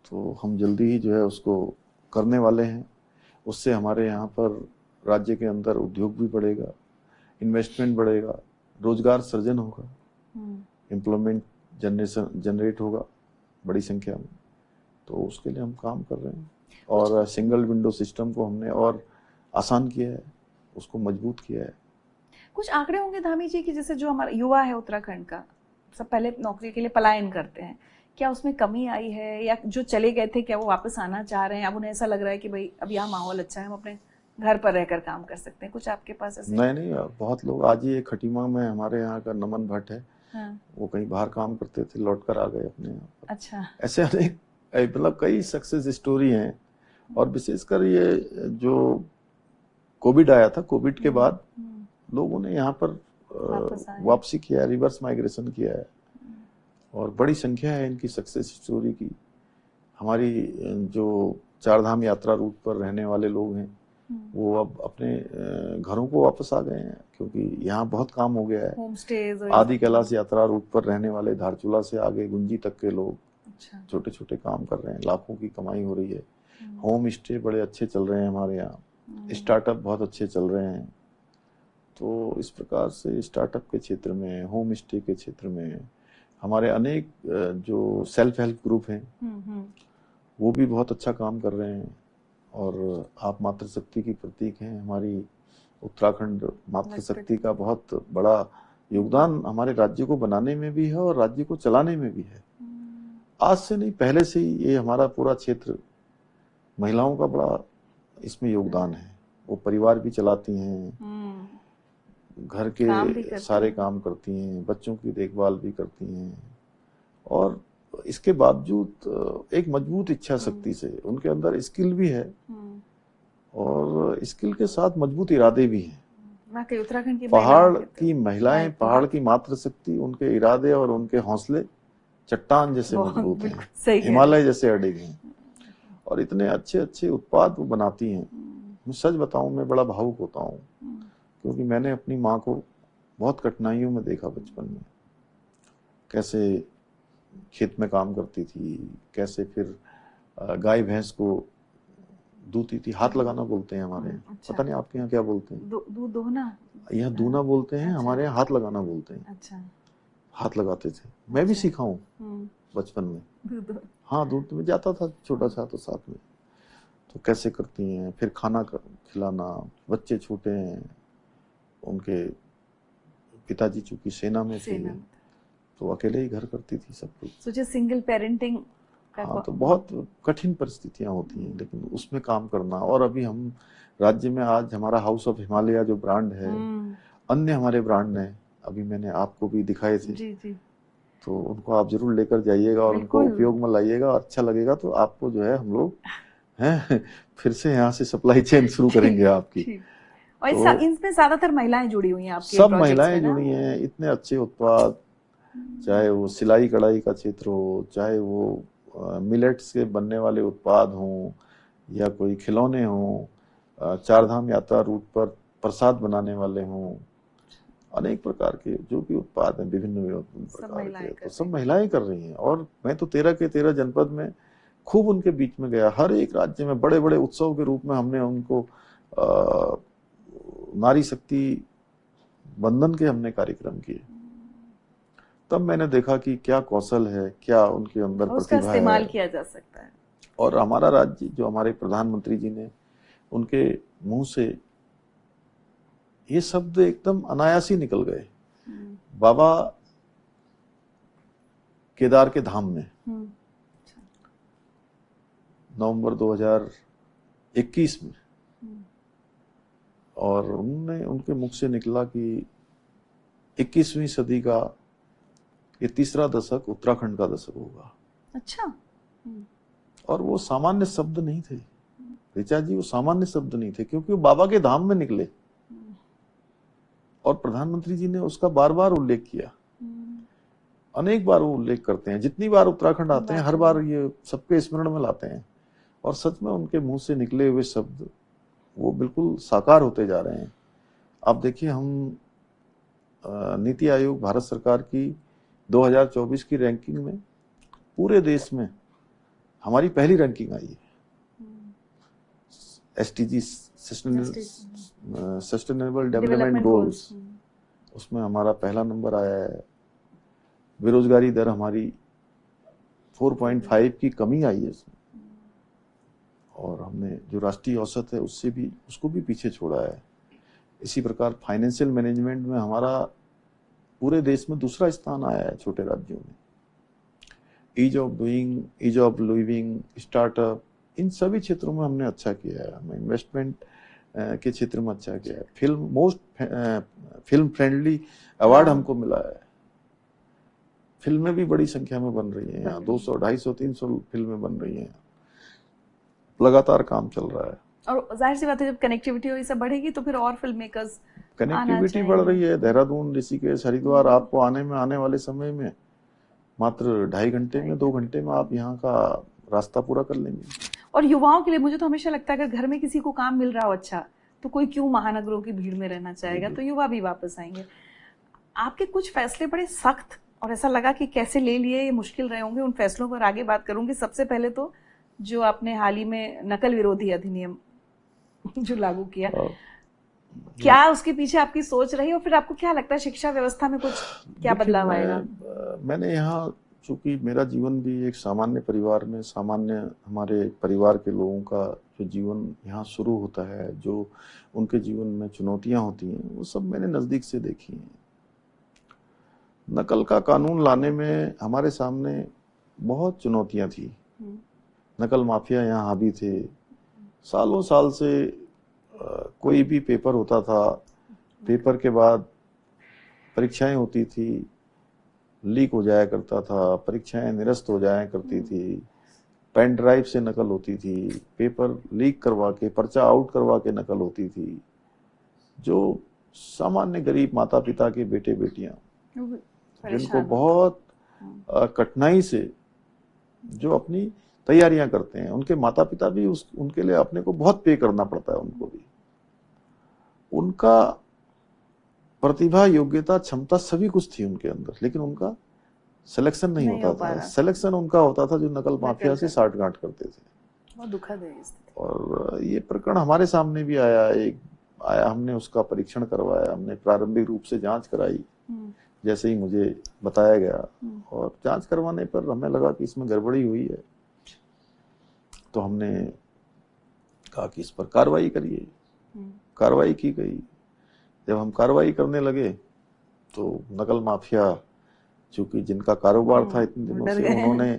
तो हम जल्दी ही जो है उसको करने वाले हैं। उससे हमारे यहाँ पर राज्य के अंदर उद्योग भी बढ़ेगा, इन्वेस्टमेंट बढ़ेगा, रोजगार सृजन होगा, एम्प्लॉयमेंट जनरेट होगा बड़ी संख्या में। तो उसके लिए हम काम कर रहे हैं और सिंगल विंडो सिस्टम को हमने और आसान किया है, उसको मजबूत किया है। कुछ आंकड़े होंगे धामी जी की, जैसे जो हमारा युवा है उत्तराखंड का, सब पहले नौकरी के लिए पलायन करते हैं, क्या उसमें कमी आई है या जो चले गए थे क्या वो वापस आना चाह रहे हैं? अब उन्हें ऐसा लग रहा है कि भाई अब यहाँ माहौल अच्छा है, हम अपने घर पर रहकर काम कर सकते हैं? कुछ आपके पास ऐसे? नहीं, बहुत लोग आज ही खटीमा में हमारे यहाँ का नमन भट्ट है, हाँ। वो कहीं बाहर काम करते थे, लौट कर आ गए अपने यहाँ पर। अच्छा। ऐसे अनेक मतलब कई सक्सेस स्टोरी हैं। और विशेषकर ये जो कोविड आया था, कोविड के बाद लोगों ने यहाँ पर वापसी किया है, रिवर्स माइग्रेशन किया है और बड़ी संख्या है इनकी सक्सेस स्टोरी की। हमारी जो चारधाम यात्रा रूट पर रहने वाले लोग हैं वो अब अपने घरों को वापस आ गए हैं, क्योंकि यहाँ बहुत काम हो गया है। होम स्टेज, आदि कैलाश यात्रा रूट पर रहने वाले धारचूला से आगे गुंजी तक के लोग छोटे छोटे काम कर रहे हैं, लाखों की कमाई हो रही है। होम स्टे बड़े अच्छे चल रहे हैं हमारे यहाँ, स्टार्टअप बहुत अच्छे चल रहे हैं। तो इस प्रकार से स्टार्टअप के क्षेत्र में, होम स्टे के क्षेत्र में हमारे अनेक जो सेल्फ हेल्प ग्रुप हैं वो भी बहुत अच्छा काम कर रहे हैं। और आप मातृशक्ति की प्रतीक हैं, हमारी उत्तराखंड मातृशक्ति का बहुत बड़ा योगदान हमारे राज्य को बनाने में भी है और राज्य को चलाने में भी है। आज से नहीं, पहले से ही ये हमारा पूरा क्षेत्र, महिलाओं का बड़ा इसमें योगदान है। वो परिवार भी चलाती हैं, घर के सारे काम करती हैं, बच्चों की देखभाल भी करती हैं और इसके बावजूद एक मजबूत इच्छा शक्ति से उनके अंदर स्किल भी है और स्किल के साथ मजबूत इरादे भी हैं। उत्तराखंड की पहाड़ की महिलाएं, पहाड़ की मातृशक्ति, उनके इरादे और उनके हौसले चट्टान जैसे मजबूत हैं, हिमालय जैसे अडिग हैं और इतने अच्छे अच्छे उत्पाद वो बनाती हैं। मैं सच बताऊं, मैं बड़ा भावुक होता हूं, क्योंकि मैंने अपनी माँ को बहुत कठिनाइयों में देखा बचपन में, कैसे खेत में काम करती थी, कैसे फिर गाय भैंस को दूती थी। हाथ लगाना बोलते हैं हमारे यहाँ। अच्छा। पता नहीं आपके यहाँ क्या बोलते हैं? दूध दोहना। यहाँ दूना बोलते हैं। अच्छा। हमारे यहाँ हाथ लगाना बोलते हैं। अच्छा। हाथ लगाते थे। मैं भी सीखा हूँ बचपन में। हाँ, दूध में जाता था छोटा सा तो साथ में। तो कैसे करती हैं, फिर खाना खिलाना, बच्चे छोटे हैं, उनके पिताजी चूंकि सेना में थे तो अकेले ही घर करती थी सब कुछ। सोचिए सिंगल पेरेंटिंग। हाँ, तो बहुत कठिन परिस्थितियां होती हैं, लेकिन उसमें काम करना। और अभी हम राज्य में आज हमारा हाउस ऑफ हिमालय जो ब्रांड है, अन्य हमारे ब्रांड हैं, अभी मैंने आपको भी दिखाए थे। जी। तो उनको आप जरूर लेकर जाइएगा और उनको उपयोग में लाइएगा। अच्छा लगेगा तो आपको जो है हम लोग हैं फिर से यहाँ से सप्लाई चेन शुरू करेंगे आपकी। और तो इनमें ज्यादातर महिलाएं जुड़ी हुई हैं आपके? सब महिलाएं जुड़ी हैं। इतने अच्छे उत्पाद, चाहे वो सिलाई कढ़ाई का क्षेत्र हो, चाहे वो मिलेट्स के बनने वाले उत्पाद हों, या कोई खिलौने हों, चार धाम यात्रा रूट पर प्रसाद बनाने वाले हों, अनेक प्रकार के जो भी उत्पाद हैं विभिन्न प्रकार के, तो सब महिलाएं कर रही हैं। और मैं तो 13 के 13 जनपद में खूब उनके बीच में गया। हर एक राज्य में बड़े बड़े उत्सव के रूप में हमने उनको नारी शक्ति बंधन के हमने कार्यक्रम किए। तब मैंने देखा कि क्या कौशल है, क्या उनके अंदर प्रतिभा है, इस्तेमाल किया जा सकता है। और हमारा राज्य जो हमारे प्रधानमंत्री जी ने, उनके मुंह से ये शब्द एकदम अनायास ही निकल गए। बाबा केदार के धाम में नवंबर 2021 में, और उन्होंने, उनके मुख से निकला कि 21वीं सदी का ये तीसरा दशक उत्तराखंड का दशक होगा। अच्छा। और वो सामान्य शब्द नहीं थे ऋचा जी, वो सामान्य शब्द नहीं थे, क्योंकि वो बाबा के धाम में निकले और प्रधानमंत्री जी ने उसका बार बार उल्लेख किया। अनेक बार वो उल्लेख करते हैं, जितनी बार उत्तराखंड आते हैं हर बार ये सबके स्मरण में लाते हैं। और सच में उनके मुंह से निकले हुए शब्द वो बिल्कुल साकार होते जा रहे हैं। आप देखिए, हम नीति आयोग भारत सरकार की 2024 की रैंकिंग में पूरे देश में हमारी पहली रैंकिंग आई है। SDG सस्टेनेबल डेवलपमेंट गोल्स, उसमें हमारा पहला नंबर आया है। बेरोजगारी दर हमारी 4.5 की कमी आई है इसमें, और हमने जो राष्ट्रीय औसत है उससे भी, उसको भी पीछे छोड़ा है। इसी प्रकार फाइनेंशियल मैनेजमेंट में हमारा पूरे देश में दूसरा स्थान आया है छोटे राज्यों में। Ease of doing, ease of living, startup, इन सभी क्षेत्रों में हमने अच्छा किया है। हमें इन्वेस्टमेंट के क्षेत्र में अच्छा किया है। फिल्म फ्रेंडली अवार्ड हमको मिला है। फिल्में भी बड़ी संख्या में बन रही हैं यहाँ, 200, 250, 300 फिल्में बन रही हैं। लगातार काम चल रहा है। और जाहिर सी बात है, जब कनेक्टिविटी ये सब बढ़ेगी तो फिर और फिल्म मेकर्स, कनेक्टिविटी बढ़ रही है। देहरादून, ऋषिकेश, हरिद्वार, आपको आने वाले समय में मात्र 2.5 घंटे में, 2 घंटे में आप यहाँ का रास्ता पूरा कर लेंगे। और युवाओं के लिए मुझे तो हमेशा लगता है, अगर घर में किसी को काम मिल रहा हो अच्छा, तो कोई क्यों महानगरों की भीड़ में रहना चाहेगा, तो युवा भी वापस आएंगे। आपके कुछ फैसले बड़े सख्त और ऐसा लगा कि कैसे ले लिए, ये मुश्किल रहे होंगे, उन फैसलों पर आगे बात करूंगी। सबसे पहले तो जो आपने हाल ही में नकल विरोधी अधिनियम जो लागू किया, क्या उसके पीछे आपकी सोच रही, और फिर आपको क्या लगता है शिक्षा व्यवस्था में कुछ क्या बदलाव आएगा? मैंने यहाँ, चूंकि मेरा जीवन भी एक सामान्य परिवार में, सामान्य हमारे परिवार के लोगों का जो जीवन यहाँ शुरू होता है, जो उनके जीवन में चुनौतियां होती हैं, वो सब मैंने नजदीक से देखी हैं। नकल का कानून लाने में हमारे सामने बहुत चुनौतियां थी। नकल माफिया यहाँ हावी थे। सालों साल से कोई भी पेपर होता था, पेपर के बाद परीक्षाएं होती थी, लीक हो जाया करता था, परीक्षाएं निरस्त हो जाया करती थी, पेन ड्राइव से नकल होती थी, पेपर लीक करवा के, पर्चा आउट करवा के नकल होती थी। जो सामान्य गरीब माता पिता के बेटे बेटियां, जिनको बहुत कठिनाई से जो अपनी तैयारियां करते हैं, उनके माता पिता भी उनके लिए अपने को बहुत पे करना पड़ता है। उनको भी, उनका प्रतिभा, योग्यता, क्षमता सभी कुछ थी उनके अंदर, लेकिन उनका सिलेक्शन नहीं होता था। सिलेक्शन उनका होता था जो नकल माफिया से साठगांठ करते थे। बहुत दुखद है। और ये प्रकरण हमारे सामने भी आया, हमने उसका परीक्षण करवाया, हमने प्रारंभिक रूप से जांच कराई जैसे ही मुझे बताया गया, और जांच करवाने पर हमें लगा कि इसमें गड़बड़ी हुई है, तो हमने कहा कि इस पर कार्रवाई करिए। कार्रवाई की गई। जब हम कार्रवाई करने लगे तो नकल माफिया, चूंकि जिनका कारोबार था इतने दिनों से, उन्होंने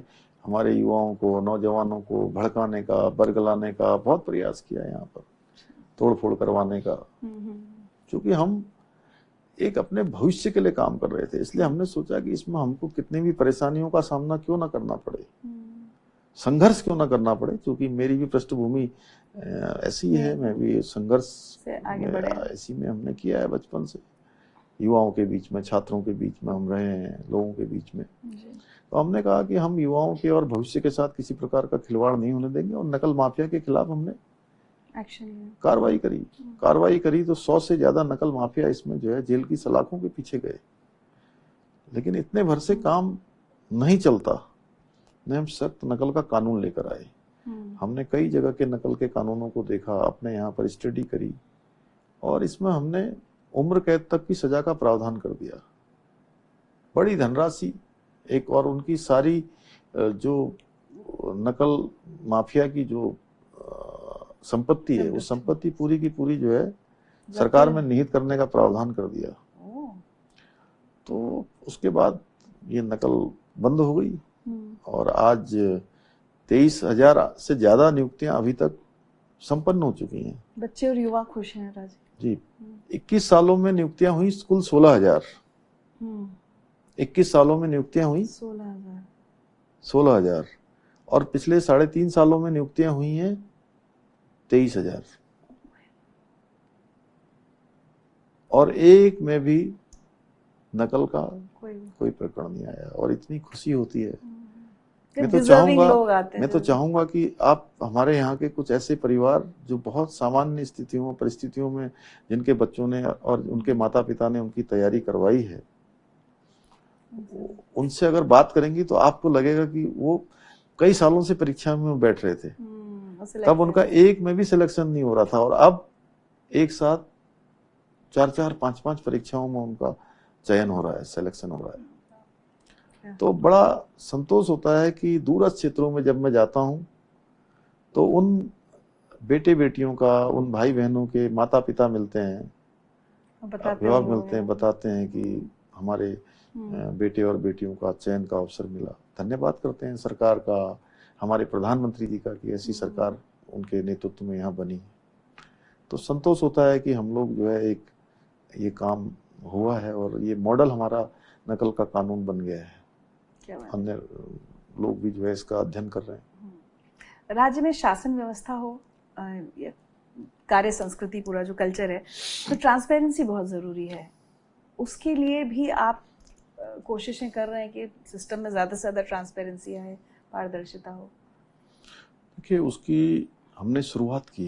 हमारे युवाओं को, नौजवानों को भड़काने का, बरगलाने का बहुत प्रयास किया, यहाँ पर तोड़ फोड़ करवाने का। चूंकि हम एक अपने भविष्य के लिए काम कर रहे थे, इसलिए हमने सोचा कि इसमें हमको कितनी भी परेशानियों का सामना क्यों ना करना पड़े, संघर्ष क्यों ना करना पड़े। क्योंकि मेरी भी पृष्ठभूमि ऐसी है, मैं भी संघर्ष ऐसी में हमने किया है बचपन से। युवाओं के बीच में, छात्रों के बीच में हम रहे हैं, लोगों के बीच में। तो हमने कहा कि हम युवाओं के और भविष्य के साथ किसी प्रकार का खिलवाड़ नहीं होने देंगे और नकल माफिया के खिलाफ हमने कार्रवाई करी तो 100 से ज्यादा नकल माफिया इसमें जो है जेल की सलाखों के पीछे गए। लेकिन इतने भर से काम नहीं चलता, ने हम सख्त नकल का कानून लेकर आए। हमने कई जगह के नकल के कानूनों को देखा, अपने यहाँ पर स्टडी करी और इसमें हमने उम्र कैद तक की सजा का प्रावधान कर दिया। बड़ी धनराशि एक और उनकी सारी जो नकल माफिया की जो संपत्ति है, उस संपत्ति पूरी की पूरी जो है सरकार में निहित करने का प्रावधान कर दिया। तो उसके बाद ये नकल बंद हो गई और आज 23,000 से ज्यादा नियुक्तियां अभी तक संपन्न हो चुकी हैं। बच्चे और युवा खुश हैं राज जी। 21 सालों में नियुक्तियां हुई कुल 16,000। 21 सालों में नियुक्तियां हुई 16,000 और पिछले 3.5 सालों में नियुक्तियां हुई हैं 23,000 और एक में भी नकल का कोई प्रकरण नहीं आया और इतनी खुशी होती है। मैं तो चाहूंगा कि आप हमारे यहाँ के कुछ ऐसे परिवार जो बहुत सामान्य स्थितियों परिस्थितियों में जिनके बच्चों ने और उनके माता पिता ने उनकी तैयारी करवाई है, उनसे अगर बात करेंगी तो आपको लगेगा कि वो कई सालों से परीक्षा में बैठ रहे थे, तब उनका एक में भी सिलेक्शन नहीं हो रहा था और अब एक साथ 4-4, 5-5 परीक्षाओं में उनका चयन हो रहा है, सिलेक्शन हो रहा है। तो बड़ा संतोष होता है कि दूरस्थ क्षेत्रों में जब मैं जाता हूं तो उन बेटे बेटियों का, उन भाई बहनों के माता पिता मिलते हैं, अभिभावक मिलते हैं, बताते हैं कि हमारे बेटे और बेटियों का चयन का अवसर मिला। धन्यवाद करते हैं सरकार का, हमारे प्रधानमंत्री जी का कि ऐसी सरकार उनके नेतृत्व में यहाँ बनी। तो संतोष होता है कि हम लोग जो है एक ये काम हुआ है और ये मॉडल हमारा नकल का कानून बन गया है। अन्य लोग भी जो है इसका अध्ययन कर रहे हैं। राज्य में शासन व्यवस्था हो, कार्य संस्कृति, पूरा जो कल्चर है, तो ट्रांसपेरेंसी बहुत जरूरी है। उसके लिए भी आप कोशिशें कर रहे हैं कि सिस्टम में ज्यादा से ज्यादा ट्रांसपेरेंसी आए, पारदर्शिता हो? देखिए, उसकी हमने शुरुआत की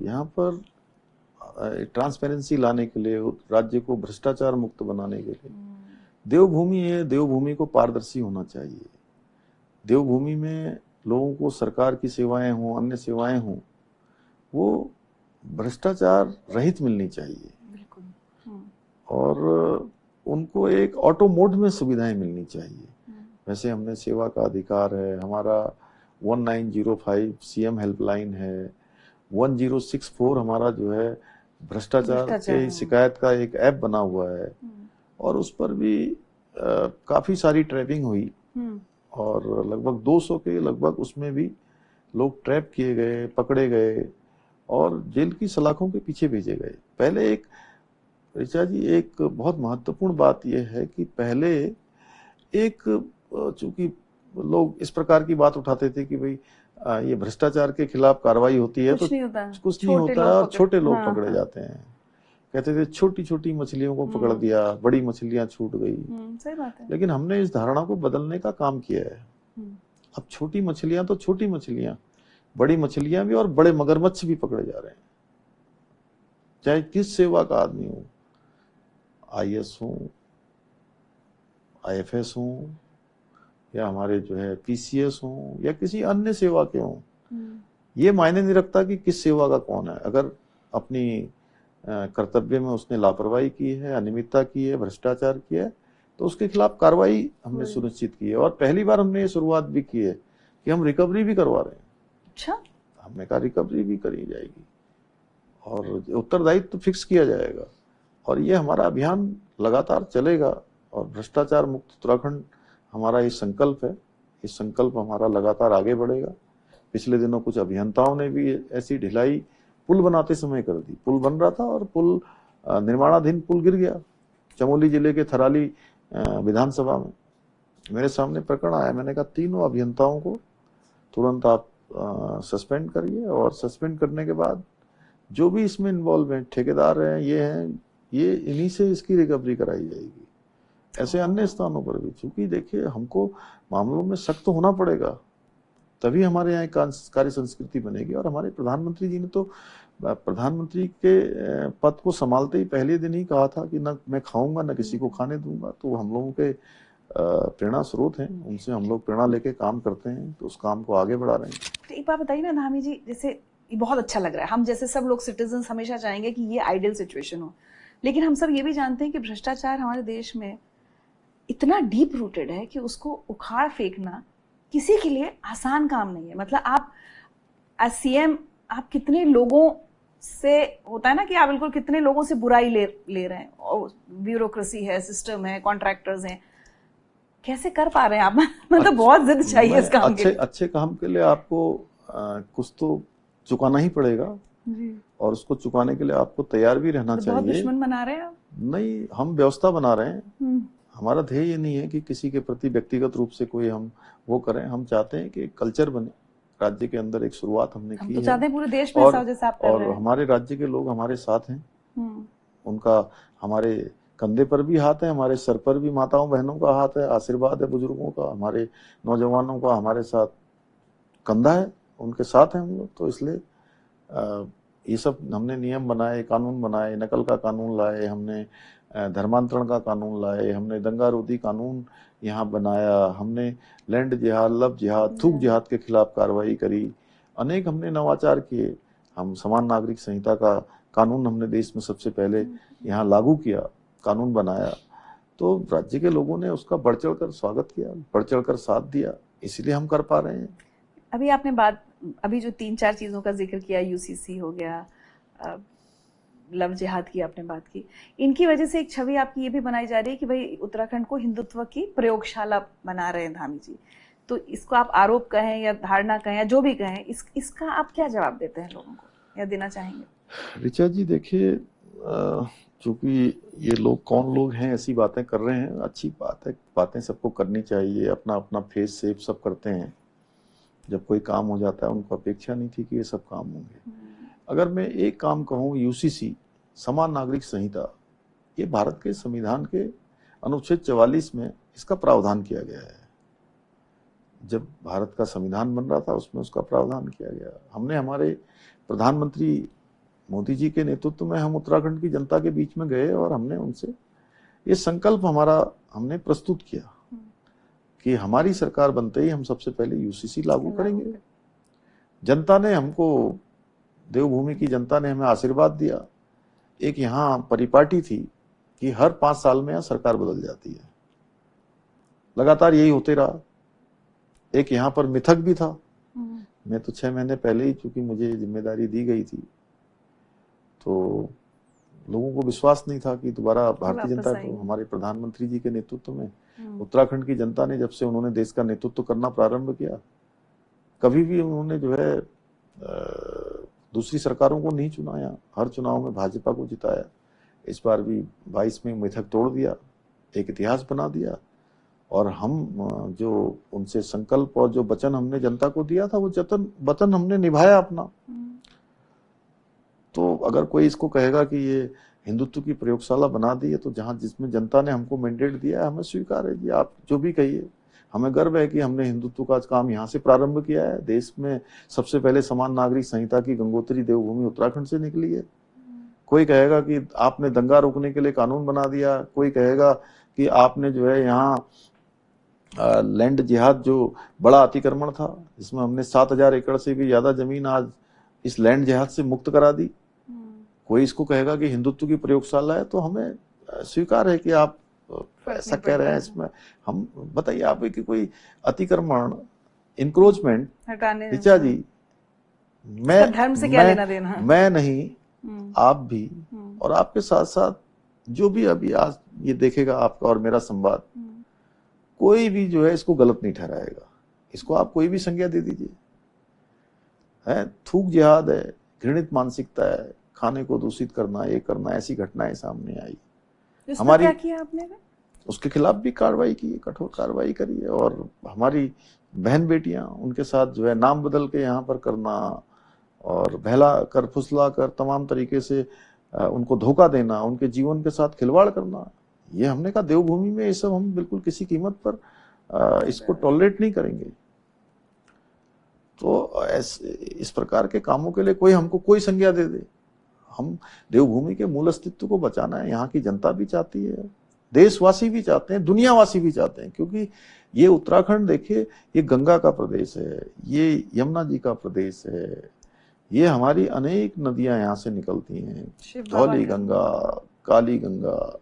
यहाँ पर ट्रांसपेरेंसी लाने के लिए, राज्य को भ्रष्टाचार मुक्त बनाने के लिए। देवभूमि है, देवभूमि को पारदर्शी होना चाहिए। देवभूमि में लोगों को सरकार की सेवाएं हों, अन्य सेवाएं हों, वो भ्रष्टाचार रहित मिलनी चाहिए और उनको एक ऑटो मोड में सुविधाएं मिलनी चाहिए। वैसे हमने सेवा का अधिकार है, हमारा 1905 सीएम हेल्पलाइन है, 1064 हमारा जो है भ्रष्टाचार के शिकायत का एक ऐप बना हुआ है और उस पर भी काफी सारी ट्रैपिंग हुई और लगभग 200 के लगभग उसमें भी लोग ट्रैप किए गए, पकड़े गए और जेल की सलाखों के पीछे भेजे गए। पहले एक ऋचा जी, एक बहुत महत्वपूर्ण बात यह है कि पहले एक चूंकि लोग इस प्रकार की बात उठाते थे कि भाई ये भ्रष्टाचार के खिलाफ कार्रवाई होती है तो कुछ नहीं होता है और छोटे लोग पकड़े जाते हैं। कहते थे छोटी छोटी मछलियों को पकड़ दिया, बड़ी मछलियां छूट गई। सही बात है। लेकिन हमने इस धारणा को बदलने का काम किया है। अब छोटी मछलियां तो छोटी मछलियां, बड़ी मछलियां भी और बड़े मगरमच्छ भी पकड़े जा रहे हैं, चाहे किस सेवा का आदमी हो, आईएएस हो, आईएफएस हो या हमारे जो है पीसीएस हो या किसी अन्य सेवा के हो। ये मायने नहीं रखता कि किस सेवा का कौन है। अगर अपनी कर्तव्य में उसने लापरवाही की है, अनियमितता की है, भ्रष्टाचार किया है, तो उसके खिलाफ कार्रवाई हमने सुनिश्चित की है। और पहली बार हमने ये शुरुआत भी की है कि हम रिकवरी भी करवा रहे हैं। अच्छा, हमने कहा रिकवरी भी करी जाएगी और उत्तरदायित्व तो फिक्स किया जाएगा और ये हमारा अभियान लगातार चलेगा। और भ्रष्टाचार मुक्त उत्तराखंड हमारा ये संकल्प है, ये संकल्प हमारा लगातार आगे बढ़ेगा। पिछले दिनों कुछ अभियंताओं ने भी ऐसी ढिलाई पुल बनाते समय कर दी। पुल बन रहा था और पुल निर्माणाधीन पुल गिर गया चमोली जिले के थराली विधानसभा में। मेरे सामने प्रकरण आया, मैंने कहा तीनों अभियंताओं को तुरंत आप सस्पेंड करिए और सस्पेंड करने के बाद जो भी इसमें इन्वॉल्व हैं, ठेकेदार हैं, ये इन्हीं से इसकी रिकवरी कराई जाएगी। ऐसे अन्य स्थानों पर भी। चूंकि देखिए हमको मामलों में सख्त होना पड़ेगा, तभी हमारे यहाँ कार्य संस्कृति बनेगी। और हमारे प्रधानमंत्री जी ने तो प्रधानमंत्री के पद को संभालते ही पहले दिन ही कहा था कि न मैं खाऊंगा न किसी को खाने दूंगा। तो हम लोगों के प्रेरणा स्रोत हैं, उनसे हम लोग प्रेरणा लेके काम करते हैं, तो उस काम को आगे बढ़ा रहे हैं। एक बात बताइए ना धामी जी, जैसे ये बहुत अच्छा लग रहा है, हम जैसे सब लोग सिटीजन्स हमेशा चाहेंगे कि ये आइडियल सिचुएशन हो, लेकिन हम सब ये भी जानते हैं कि भ्रष्टाचार हमारे देश में इतना डीप रूटेड है कि उसको उखाड़ फेंकना किसी के लिए आसान काम नहीं है। मतलब आप एज सीएम आप कितने लोगों से, होता है ना कि आप बिल्कुल कितने लोगों से बुराई ले रहे हैं, और ब्यूरोक्रेसी है, सिस्टम है, कॉन्ट्रैक्टर्स हैं, कैसे कर पा रहे हैं आप? मतलब बहुत जिद चाहिए इस काम के लिए। अच्छे काम के लिए आपको कुछ तो चुकाना ही पड़ेगा जी। और उसको चुकाने के लिए आपको तैयार भी रहना चाहिए। बहुत दुश्मन बना रहे हैं आप? नहीं, हम व्यवस्था बना रहे हैं। हमारा ध्येय ये नहीं है कि किसी के प्रति व्यक्तिगत रूप से कोई हम वो करें। हम चाहते हैं कि एक कल्चर बने राज्य के अंदर। एक शुरुआत हमने की है, चाहते हैं पूरे देश में ऐसा हो जैसा आप कर रहे हैं। और हमारे राज्य के लोग हमारे साथ हैं। उनका हमारे कंधे पर भी हाथ है, हमारे सर पर भी माताओं बहनों का हाथ है, आशीर्वाद है बुजुर्गों का, हमारे नौजवानों का हमारे साथ कंधा है, उनके साथ हैं हम लोग। तो इसलिए ये सब हमने नियम बनाए, कानून बनाए, नकल का कानून लाए हमने, धर्मांतरण का कानून लाए हमने, दंगारोधी कानून यहाँ बनाया हमने, लैंड जिहाद, लव जिहाद, थूक जिहाद के खिलाफ कार्रवाई करी, अनेक हमने नवाचार किए। हम समान नागरिक संहिता का कानून हमने देश में सबसे पहले यहाँ लागू किया, कानून बनाया। तो राज्य के लोगों ने उसका बढ़ चढ़ कर स्वागत किया, बढ़ चढ़ कर साथ दिया, इसीलिए हम कर पा रहे हैं। अभी आपने अभी जो 3-4 चीजों का जिक्र किया, यूसीसी हो गया, लव जिहाद की आपने बात की, इनकी वजह से एक छवि आपकी ये भी बनाई जा रही है कि भाई उत्तराखंड को हिंदुत्व की प्रयोगशाला बना रहे हैं धामी जी। तो इसको आप आरोप कहें या धारणा कहें या जो भी कहें, इसका आप क्या जवाब देते हैं लोगों को या देना चाहेंगे? ऋचा जी देखिए, चूंकि ये लोग कौन लोग हैं ऐसी बातें कर रहे हैं, अच्छी बात है, बातें सबको करनी चाहिए, अपना अपना फेस सेव सब करते हैं। जब कोई काम हो जाता है, उनको अपेक्षा नहीं थी कि ये सब काम होंगे। अगर मैं एक काम कहूँ, यूसीसी समान नागरिक संहिता, ये भारत के संविधान के अनुच्छेद 44 में इसका प्रावधान किया गया है। जब भारत का संविधान बन रहा था उसमें उसका प्रावधान किया गया। हमने हमारे प्रधानमंत्री मोदी जी के नेतृत्व में हम उत्तराखंड की जनता के बीच में गए और हमने उनसे ये संकल्प हमने प्रस्तुत किया कि हमारी सरकार बनते ही हम सबसे पहले यूसीसी लागू करेंगे। जनता ने हमको, देवभूमि की जनता ने हमें आशीर्वाद दिया। एक यहाँ परिपाटी थी कि हर 5 साल में यहाँ सरकार बदल जाती है, लगातार यही होते रहा। एक यहाँ पर मिथक भी था। मैं तो 6 महीने पहले ही, चूंकि मुझे जिम्मेदारी दी गई थी, तो लोगों को विश्वास नहीं था कि दोबारा भारतीय जनता को, हमारे प्रधानमंत्री जी के नेतृत्व में उत्तराखंड की जनता ने, जब से उन्होंने देश का नेतृत्व करना प्रारंभ किया, कभी भी उन्होंने जो है दूसरी सरकारों को नहीं चुनाया, हर चुनाव में भाजपा को जिताया। इस बार भी 22 में मिथक तोड़ दिया, एक इतिहास बना दिया। और हम जो उनसे संकल्प और जो वचन हमने जनता को दिया था, वो वचन हमने निभाया अपना। तो अगर कोई इसको कहेगा कि ये हिंदुत्व की प्रयोगशाला बना दी है, तो जहां जिसमें जनता ने हमको मैंडेट दिया है, हमें स्वीकार है जी, आप जो भी कहिए। हमें गर्व है कि हमने हिंदुत्व का काम यहाँ से प्रारंभ किया है। देश में सबसे पहले समान नागरिक संहिता की गंगोत्री देवभूमि उत्तराखंड से निकली है। कोई कहेगा कि आपने दंगा रोकने के लिए कानून बना दिया, कोई कहेगा कि आपने जो है यहाँ लैंड जिहाद, जो बड़ा अतिक्रमण था, जिसमें हमने 7000 एकड़ से भी ज्यादा जमीन आज इस लैंड जिहाद से मुक्त करा दी, कोई इसको कहेगा कि हिंदुत्व की प्रयोगशाला है, तो हमें स्वीकार है कि आप ऐसा कह रहे हैं। इसमें हम बताइए, आप कि कोई अतिक्रमण, इंक्रोचमेंट, ऋचा जी, धर्म से क्या लेना देना? मैं नहीं, आप भी, और आपके साथ साथ जो भी अभी आज ये देखेगा आपका और मेरा संवाद, कोई भी जो है इसको गलत नहीं ठहराएगा। इसको आप कोई भी संज्ञा दे दीजिए, है थूक जिहाद है, घृणित मानसिकता है, खाने को दूषित करना, ये करना, ऐसी घटनाएं सामने आई। हमारी क्या किया आपने? उसके खिलाफ भी कार्रवाई की, कठोर कार्रवाई करी है। और हमारी बहन बेटियां, उनके साथ जो है नाम बदल के यहाँ पर करना और बहला कर, फुसला कर, तमाम तरीके से उनको धोखा देना, उनके जीवन के साथ खिलवाड़ करना, ये हमने कहा देवभूमि में ये सब हम बिल्कुल किसी कीमत पर इसको टॉलरेट नहीं करेंगे। तो इस प्रकार के कामों के लिए कोई हमको कोई संज्ञा दे दे, हम देवभूमि के मूल अस्तित्व को बचाना है। यहाँ की जनता भी चाहती है, देशवासी भी चाहते हैं, दुनियावासी भी चाहते हैं, क्योंकि ये उत्तराखंड देखिए, ये गंगा का प्रदेश है, ये यमुना जी का प्रदेश है, ये हमारी अनेक नदियां यहाँ से निकलती हैं, धौली गंगा, काली गंगा,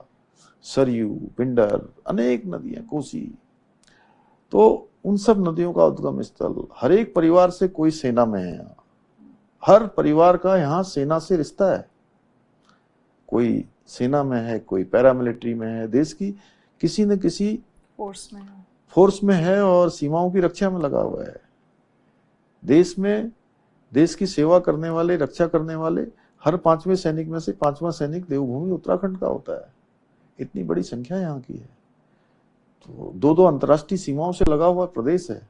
सरयू, पिंडर, अनेक नदियां, कोसी। तो उन सब नदियों का उद्गम स्थल, हर एक परिवार से कोई सेना में है यहाँ, हर परिवार का यहाँ सेना से रिश्ता है, कोई सेना में है, कोई पैरामिलिट्री में है, देश की किसी न किसी फोर्स में है और सीमाओं की रक्षा में लगा हुआ है। देश में देश की सेवा करने वाले, रक्षा करने वाले हर 5वें सैनिक में से 5वां सैनिक देवभूमि उत्तराखंड का होता है। इतनी बड़ी संख्या यहाँ की है। तो 2-2 अंतर्राष्ट्रीय सीमाओं से लगा हुआ प्रदेश है।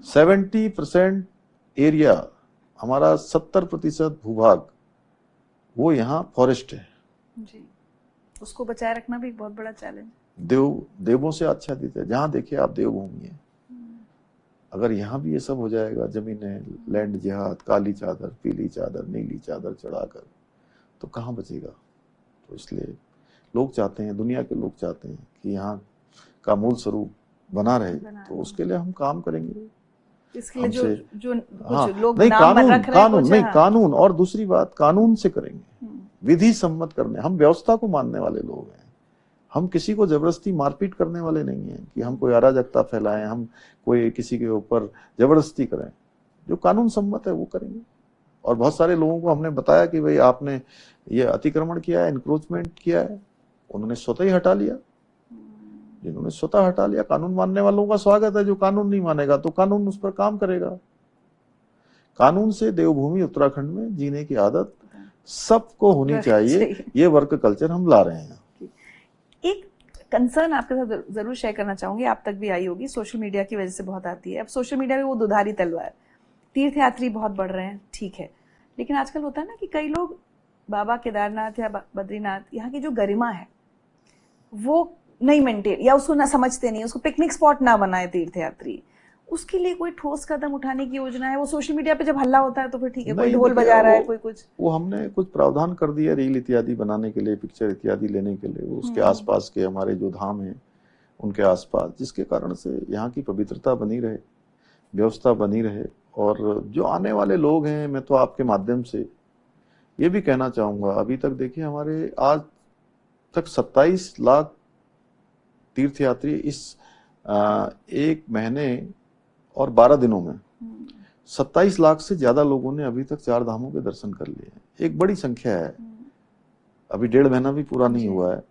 70% एरिया, हमारा 70% भूभाग वो यहाँ फॉरेस्ट है जी। उसको बचाए रखना भी बहुत बड़ा चैलेंज। देवों से आच्छादित है। जहाँ देखिए आप देवभूमि है। अगर यहाँ भी ये सब हो जाएगा, जमीनें, लैंड जिहाद, काली चादर, पीली चादर, नीली चादर चढ़ाकर, तो कहाँ बचेगा। तो इसलिए लोग चाहते हैं, दुनिया के लोग चाहते हैं कि यहाँ का मूल स्वरूप बना रहे। तो उसके लिए हम काम करेंगे। इसके लिए जो हाँ, लोग नहीं, नाम रख रहे हैं, कानून नहीं, कानून, और दूसरी बात कानून से करेंगे, विधि सम्मत करने। हम व्यवस्था को मानने वाले लोग हैं। हम किसी को जबरदस्ती मारपीट करने वाले नहीं हैं कि हम कोई अराजकता फैलाएं, हम कोई किसी के ऊपर जबरदस्ती करें। जो कानून सम्मत है वो करेंगे। और बहुत सारे लोगों को हमने बताया कि भाई आपने ये अतिक्रमण किया है, एनक्रोचमेंट किया है, उन्होंने स्वतः ही हटा लिया। जिन्होंने स्वतः हटा लिया, कानून मानने वालों का स्वागत है। जो कानून नहीं मानेगा तो कानून उस पर काम करेगा। कानून से देवभूमि उत्तराखंड में जीने की आदत सबको होनी चाहिए। ये वर्क कल्चर हम ला रहे हैं। एक कंसर्न आपके साथ जरूर शेयर करना चाहूंगी, आप तक भी आई होगी, सोशल मीडिया की वजह से बहुत आती है। अब सोशल मीडिया में वो दुधारी तलवार, तीर्थयात्री बहुत बढ़ रहे हैं, ठीक है, लेकिन आजकल होता है ना कि कई लोग बाबा केदारनाथ या बद्रीनाथ, यहाँ की जो गरिमा है वो नहीं मेंटेन, या उसको ना समझते नहीं, उसको पिकनिक स्पॉट ना बनाए तीर्थयात्री, उसके लिए कोई ठोस कदम उठाने की योजना है? वो सोशल मीडिया पे जब हल्ला होता है तो फिर ठीक है, कोई ढोल बजा रहा है, कोई कुछ, वो हमने कुछ प्रावधान कर दिया रील इत्यादि बनाने के लिए, पिक्चर इत्यादि लेने के लिए, उसके आसपास के हमारे जो धाम हैं उनके आसपास, जिसके कारण से यहाँ की पवित्रता बनी रहे, व्यवस्था बनी रहे। और जो आने वाले लोग हैं, मैं तो आपके माध्यम से ये भी कहना चाहूंगा, अभी तक देखिए हमारे आज तक 27 लाख तीर्थयात्री इस 1 महीने और 12 दिनों में 27 लाख से ज्यादा लोगों ने अभी तक 4 धामों के दर्शन कर लिए हैं। एक बड़ी संख्या है। अभी 1.5 महीना भी पूरा नहीं हुआ है।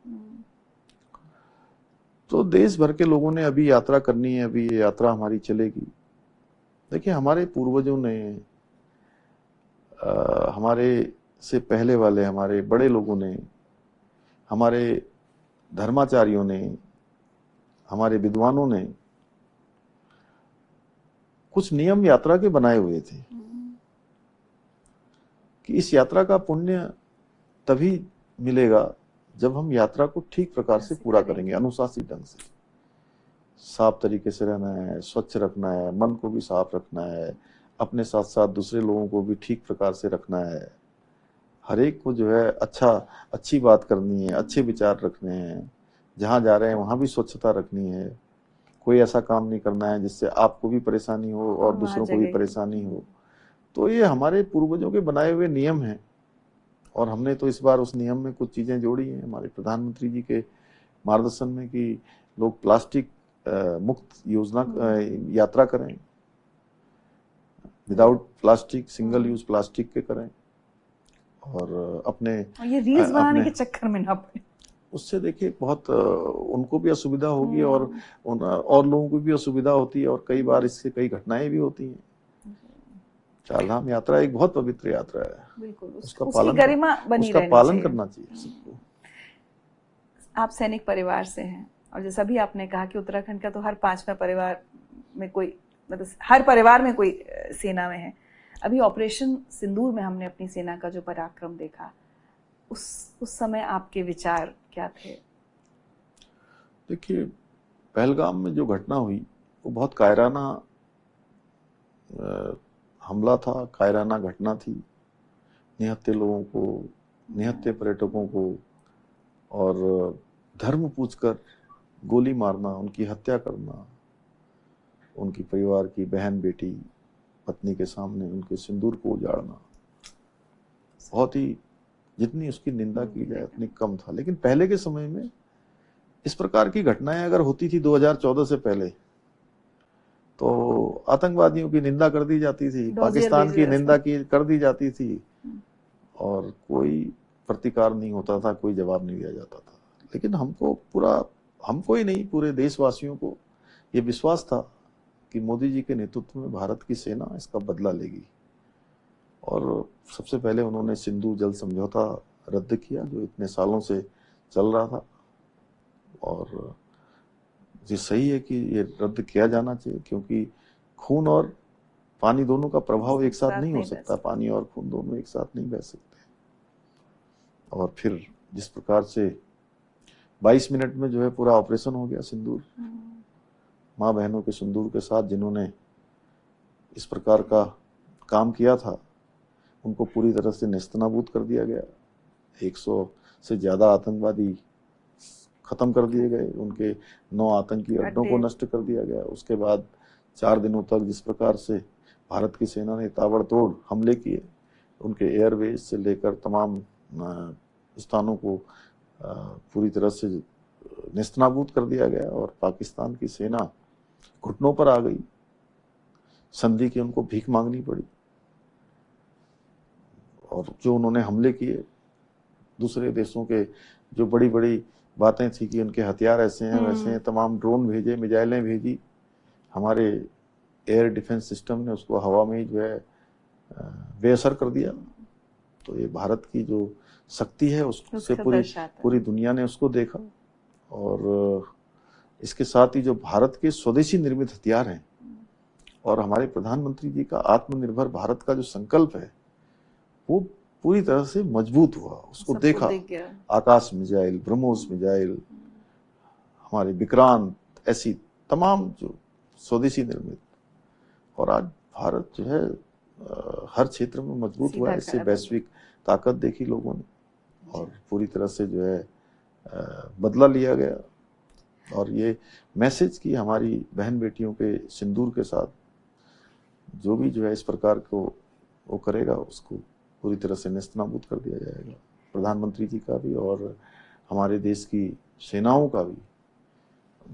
तो देश भर के लोगों ने अभी यात्रा करनी है। अभी ये यात्रा हमारी चलेगी। देखिए हमारे पूर्वजों ने, हमारे से पहले वाले हमारे बड़े लोगों ने, हमारे धर्माचार्यों ने, हमारे विद्वानों ने कुछ नियम यात्रा के बनाए हुए थे कि इस यात्रा का पुण्य तभी मिलेगा जब हम यात्रा को ठीक प्रकार से पूरा करेंगे, अनुशासित ढंग से। साफ तरीके से रहना है, स्वच्छ रखना है, मन को भी साफ रखना है, अपने साथ साथ दूसरे लोगों को भी ठीक प्रकार से रखना है। हर एक को जो है अच्छी बात करनी है, अच्छे विचार रखने हैं। जहां जा रहे हैं वहां भी स्वच्छता रखनी है। कोई ऐसा काम नहीं करना है जिससे आपको भी परेशानी हो और दूसरों को भी परेशानी हो। तो ये हमारे पूर्वजों के बनाए हुए नियम हैं और हमने तो इस बार उस नियम में कुछ चीजें जोड़ी हैं हमारे प्रधानमंत्री जी के मार्गदर्शन में कि लोग प्लास्टिक मुक्त योजना यात्रा करें, without plastic, single use plastic के करें और अपने ये रील्स बनाने के चक्कर में ना पड़े। उससे देखिए बहुत उनको भी असुविधा होगी और लोगों को भी असुविधा होती है और कई बार इससे कई घटनाएं भी होती हैं। 4 धाम यात्रा एक बहुत पवित्र यात्रा है। बिल्कुल, उसका पालन करना चाहिए सबको। आप सैनिक परिवार से हैं और जैसा भी आपने कहा कि उत्तराखंड का तो हर 5वां परिवार में कोई, मतलब हर परिवार में कोई सेना में है। अभी ऑपरेशन सिंदूर में हमने अपनी सेना का जो पराक्रम देखा, उस समय आपके विचार क्या थे? देखिए, पहलगाम में जो घटना हुई वो बहुत कायराना हमला था, कायराना घटना थी। निहत्थे लोगों को, निहत्थे पर्यटकों को और धर्म पूछकर गोली मारना, उनकी हत्या करना, उनकी परिवार की बहन बेटी पत्नी के सामने उनके सिंदूर को उजाड़ना, बहुत ही, जितनी उसकी निंदा की जाए उतनी कम था। लेकिन पहले के समय में इस प्रकार की घटनाएं अगर होती थी 2014 से पहले, तो आतंकवादियों की निंदा कर दी जाती थी, पाकिस्तान की निंदा कर दी जाती थी और कोई प्रतिकार नहीं होता था, कोई जवाब नहीं दिया जाता था। लेकिन हमको ही नहीं, पूरे देशवासियों को ये विश्वास था कि मोदी जी के नेतृत्व में भारत की सेना इसका बदला लेगी। और सबसे पहले उन्होंने सिंधु जल समझौता रद्द किया, जो इतने सालों से चल रहा था। और ये सही है कि ये रद्द किया जाना चाहिए, क्योंकि खून और पानी दोनों का प्रभाव एक साथ नहीं हो सकता, पानी और खून दोनों एक साथ नहीं बह सकते। और फिर जिस प्रकार से 22 मिनट में जो है पूरा ऑपरेशन हो गया सिंदूर, माँ बहनों के सिंदूर के साथ जिन्होंने इस प्रकार का काम किया था, उनको पूरी तरह से नेस्तनाबूद कर दिया गया। 100 से ज्यादा आतंकवादी खत्म कर दिए गए, उनके 9 आतंकी अड्डों को नष्ट कर दिया गया। उसके बाद 4 दिनों तक जिस प्रकार से भारत की सेना ने ताबड़तोड़ हमले किए, उनके एयरवेज से लेकर तमाम स्थानों को पूरी तरह से नेस्तनाबूद कर दिया गया और पाकिस्तान की सेना घुटनों पर आ गई। संधि की उनको भीख मांगनी पड़ी और जो उन्होंने हमले किए दूसरे देशों के, जो बड़ी बड़ी बातें थी कि उनके हथियार ऐसे हैं वैसे हैं, तमाम ड्रोन भेजे, मिसाइलें भेजी, हमारे एयर डिफेंस सिस्टम ने उसको हवा में ही जो है बेअसर कर दिया। तो ये भारत की जो शक्ति है उससे पूरी दुनिया ने उसको देखा। और इसके साथ ही जो भारत के स्वदेशी निर्मित हथियार हैं और हमारे प्रधानमंत्री जी का आत्मनिर्भर भारत का जो संकल्प है, वो पूरी तरह से मजबूत हुआ। उसको देखा, आकाश मिसाइल, ब्रह्मोस मिसाइल, हमारे विक्रांत, ऐसी तमाम जो स्वदेशी निर्मित, और आज भारत जो है हर क्षेत्र में मजबूत हुआ है। इससे वैश्विक ताकत देखी लोगों ने और पूरी तरह से जो है बदला लिया गया। और ये मैसेज की हमारी बहन बेटियों के सिंदूर के साथ जो भी जो है इस प्रकार को वो करेगा, उसको पूरी तरह से नेस्तनाबूद कर दिया जाएगा। प्रधानमंत्री जी का भी और हमारे देश की सेनाओं का भी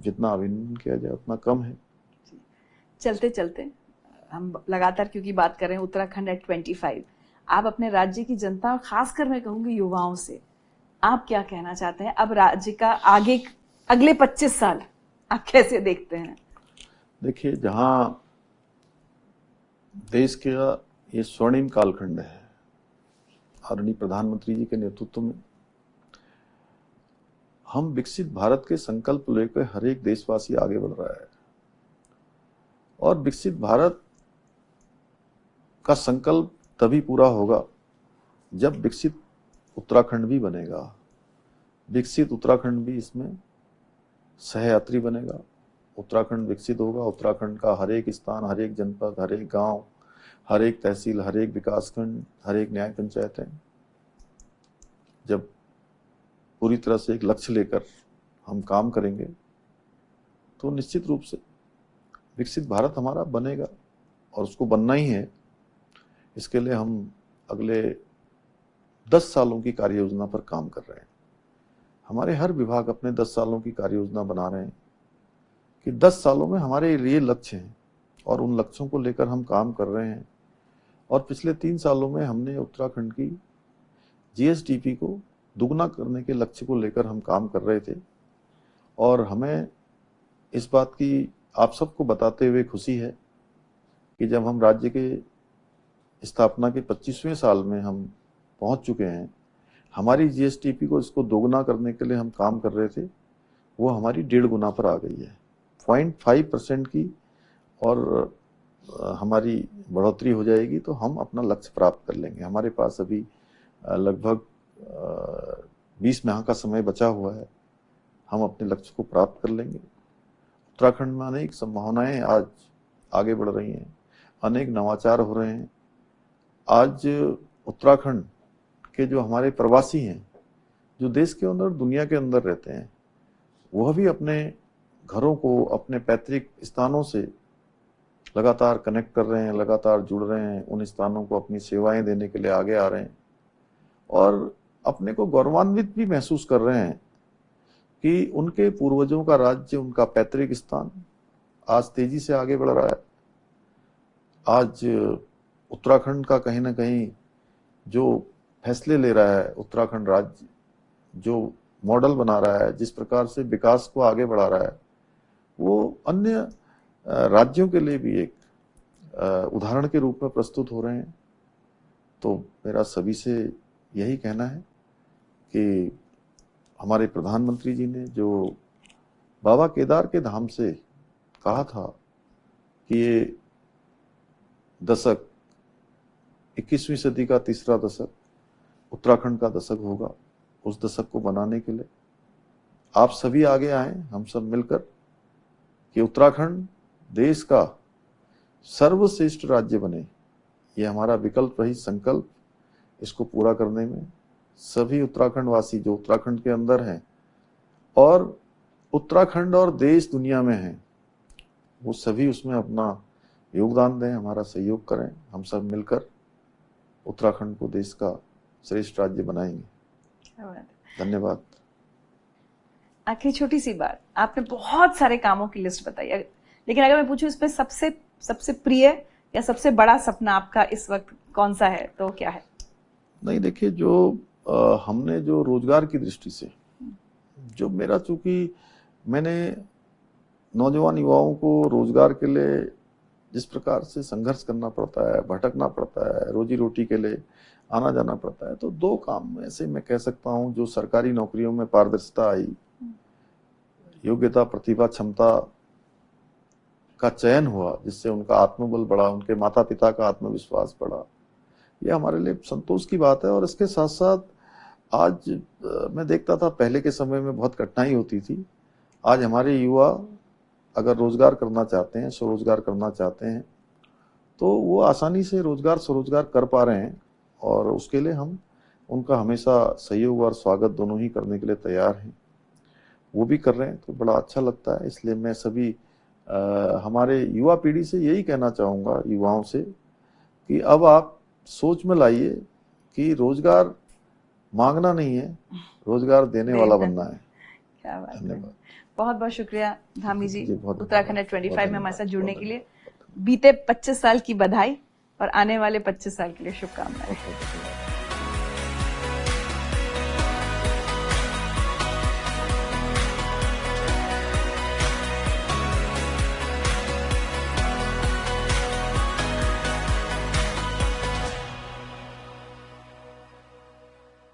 जितना अभिनंदन किया जाए उतना कम है। चलते चलते हम लगातार क्योंकि बात कर रहे हैं उत्तराखंड एट 25, आप अपने राज्य की जनता और खासकर मैं कहूंगी युवाओं से आप क्या कहना चाहते हैं? अब राज्य का अगले 25 साल आप कैसे देखते हैं? देखिए, जहां देश का ये स्वर्णिम कालखंड है, आदरणीय प्रधानमंत्री जी के नेतृत्व में हम विकसित भारत के संकल्प लेकर हर एक देशवासी आगे बढ़ रहा है। और विकसित भारत का संकल्प तभी पूरा होगा जब विकसित उत्तराखंड भी बनेगा। विकसित उत्तराखंड भी इसमें सहयात्री बनेगा। उत्तराखंड विकसित होगा, उत्तराखंड का हर एक स्थान, हर एक जनपद, हर एक गांव, हर एक तहसील, हर एक विकासखंड, हर एक न्याय पंचायतें जब पूरी तरह से एक लक्ष्य लेकर हम काम करेंगे तो निश्चित रूप से विकसित भारत हमारा बनेगा। और उसको बनना ही है। इसके लिए हम अगले 10 सालों की कार्य योजना पर काम कर रहे हैं। हमारे हर विभाग अपने 10 सालों की कार्य योजना बना रहे हैं कि 10 सालों में हमारे ये लक्ष्य हैं और उन लक्ष्यों को लेकर हम काम कर रहे हैं। और पिछले 3 सालों में हमने उत्तराखंड की जीएसडीपी को दुगना करने के लक्ष्य को लेकर हम काम कर रहे थे। और हमें इस बात की आप सबको बताते हुए खुशी है कि जब हम राज्य के स्थापना के 25वें साल में हम पहुंच चुके हैं, हमारी जीएसडीपी को इसको दोगुना करने के लिए हम काम कर रहे थे, वो हमारी 1.5 गुना पर आ गई है। 0.5% की और हमारी बढ़ोतरी हो जाएगी तो हम अपना लक्ष्य प्राप्त कर लेंगे। हमारे पास अभी लगभग 20 माह का समय बचा हुआ है। हम अपने लक्ष्य को प्राप्त कर लेंगे। उत्तराखंड में अनेक संभावनाएं आज आगे बढ़ रही हैं, अनेक नवाचार हो रहे हैं। आज उत्तराखंड के जो हमारे प्रवासी हैं, जो देश के अंदर दुनिया के अंदर रहते हैं, वह भी अपने घरों को, अपने पैतृक स्थानों से लगातार कनेक्ट कर रहे हैं, लगातार जुड़ रहे हैं, उन स्थानों को अपनी सेवाएं देने के लिए आगे आ रहे हैं और अपने को गौरवान्वित भी महसूस कर रहे हैं कि उनके पूर्वजों का राज्य, उनका पैतृक स्थान आज तेजी से आगे बढ़ रहा है। आज उत्तराखंड का कहीं ना कहीं जो फैसले ले रहा है, उत्तराखंड राज्य जो मॉडल बना रहा है, जिस प्रकार से विकास को आगे बढ़ा रहा है, वो अन्य राज्यों के लिए भी एक उदाहरण के रूप में प्रस्तुत हो रहे हैं। तो मेरा सभी से यही कहना है कि हमारे प्रधानमंत्री जी ने जो बाबा केदार के धाम से कहा था कि ये दशक 21वीं सदी का तीसरा दशक उत्तराखंड का दशक होगा, उस दशक को बनाने के लिए आप सभी आगे आए, हम सब मिलकर, कि उत्तराखंड देश का सर्वश्रेष्ठ राज्य बने। ये हमारा विकल्प रहित संकल्प, इसको पूरा करने में सभी उत्तराखंड वासी जो उत्तराखंड के अंदर हैं और उत्तराखंड और देश दुनिया में हैं, वो सभी उसमें अपना योगदान दें, हमारा सहयोग करें। हम सब मिलकर उत्तराखंड को देश का श्रेष्ठ राज्य बनाएंगे। धन्यवाद। आखिरी छोटी सी बात, आपने बहुत सारे कामों की लिस्ट बताई, लेकिन अगर मैं पूछूं इसमें सबसे प्रिय या सबसे बड़ा सपना आपका इस वक्त कौन सा है, तो क्या है? नहीं, देखिए, जो हमने जो रोजगार की दृष्टि से, जो मेरा, चूंकि मैंने नौजवान युवाओं को रोजगार के लिए जिस प्रकार से संघर्ष करना पड़ता है, भटकना पड़ता है, रोजी रोटी के लिए आना जाना पड़ता है, तो दो काम ऐसे मैं कह सकता हूं जो सरकारी नौकरियों में पारदर्शिता आई, योग्यता, प्रतिभा, क्षमता का चयन हुआ, जिससे उनका आत्मबल बढ़ा, उनके माता पिता का आत्मविश्वास बढ़ा, यह हमारे लिए संतोष की बात है। और इसके साथ साथ आज मैं देखता था पहले के समय में बहुत कठिनाई होती थी, आज हमारे युवा अगर रोजगार करना चाहते हैं, स्वरोजगार करना चाहते हैं, तो वो आसानी से रोजगार स्वरोजगार कर पा रहे हैं और उसके लिए हम उनका हमेशा सहयोग और स्वागत दोनों ही करने के लिए तैयार हैं। वो भी कर रहे हैं तो बड़ा अच्छा लगता है। इसलिए मैं सभी हमारे युवा पीढ़ी से यही कहना चाहूँगा, युवाओं से, कि अब आप सोच में लाइए कि रोजगार मांगना नहीं है, रोजगार देने वाला बनना है। क्या बात है। धन्यवाद। बहुत बहुत शुक्रिया धामी जी, उत्तराखंड 25 में हमारे साथ जुड़ने के लिए। बीते 25 साल की बधाई और आने वाले 25 साल के लिए शुभकामनाएं।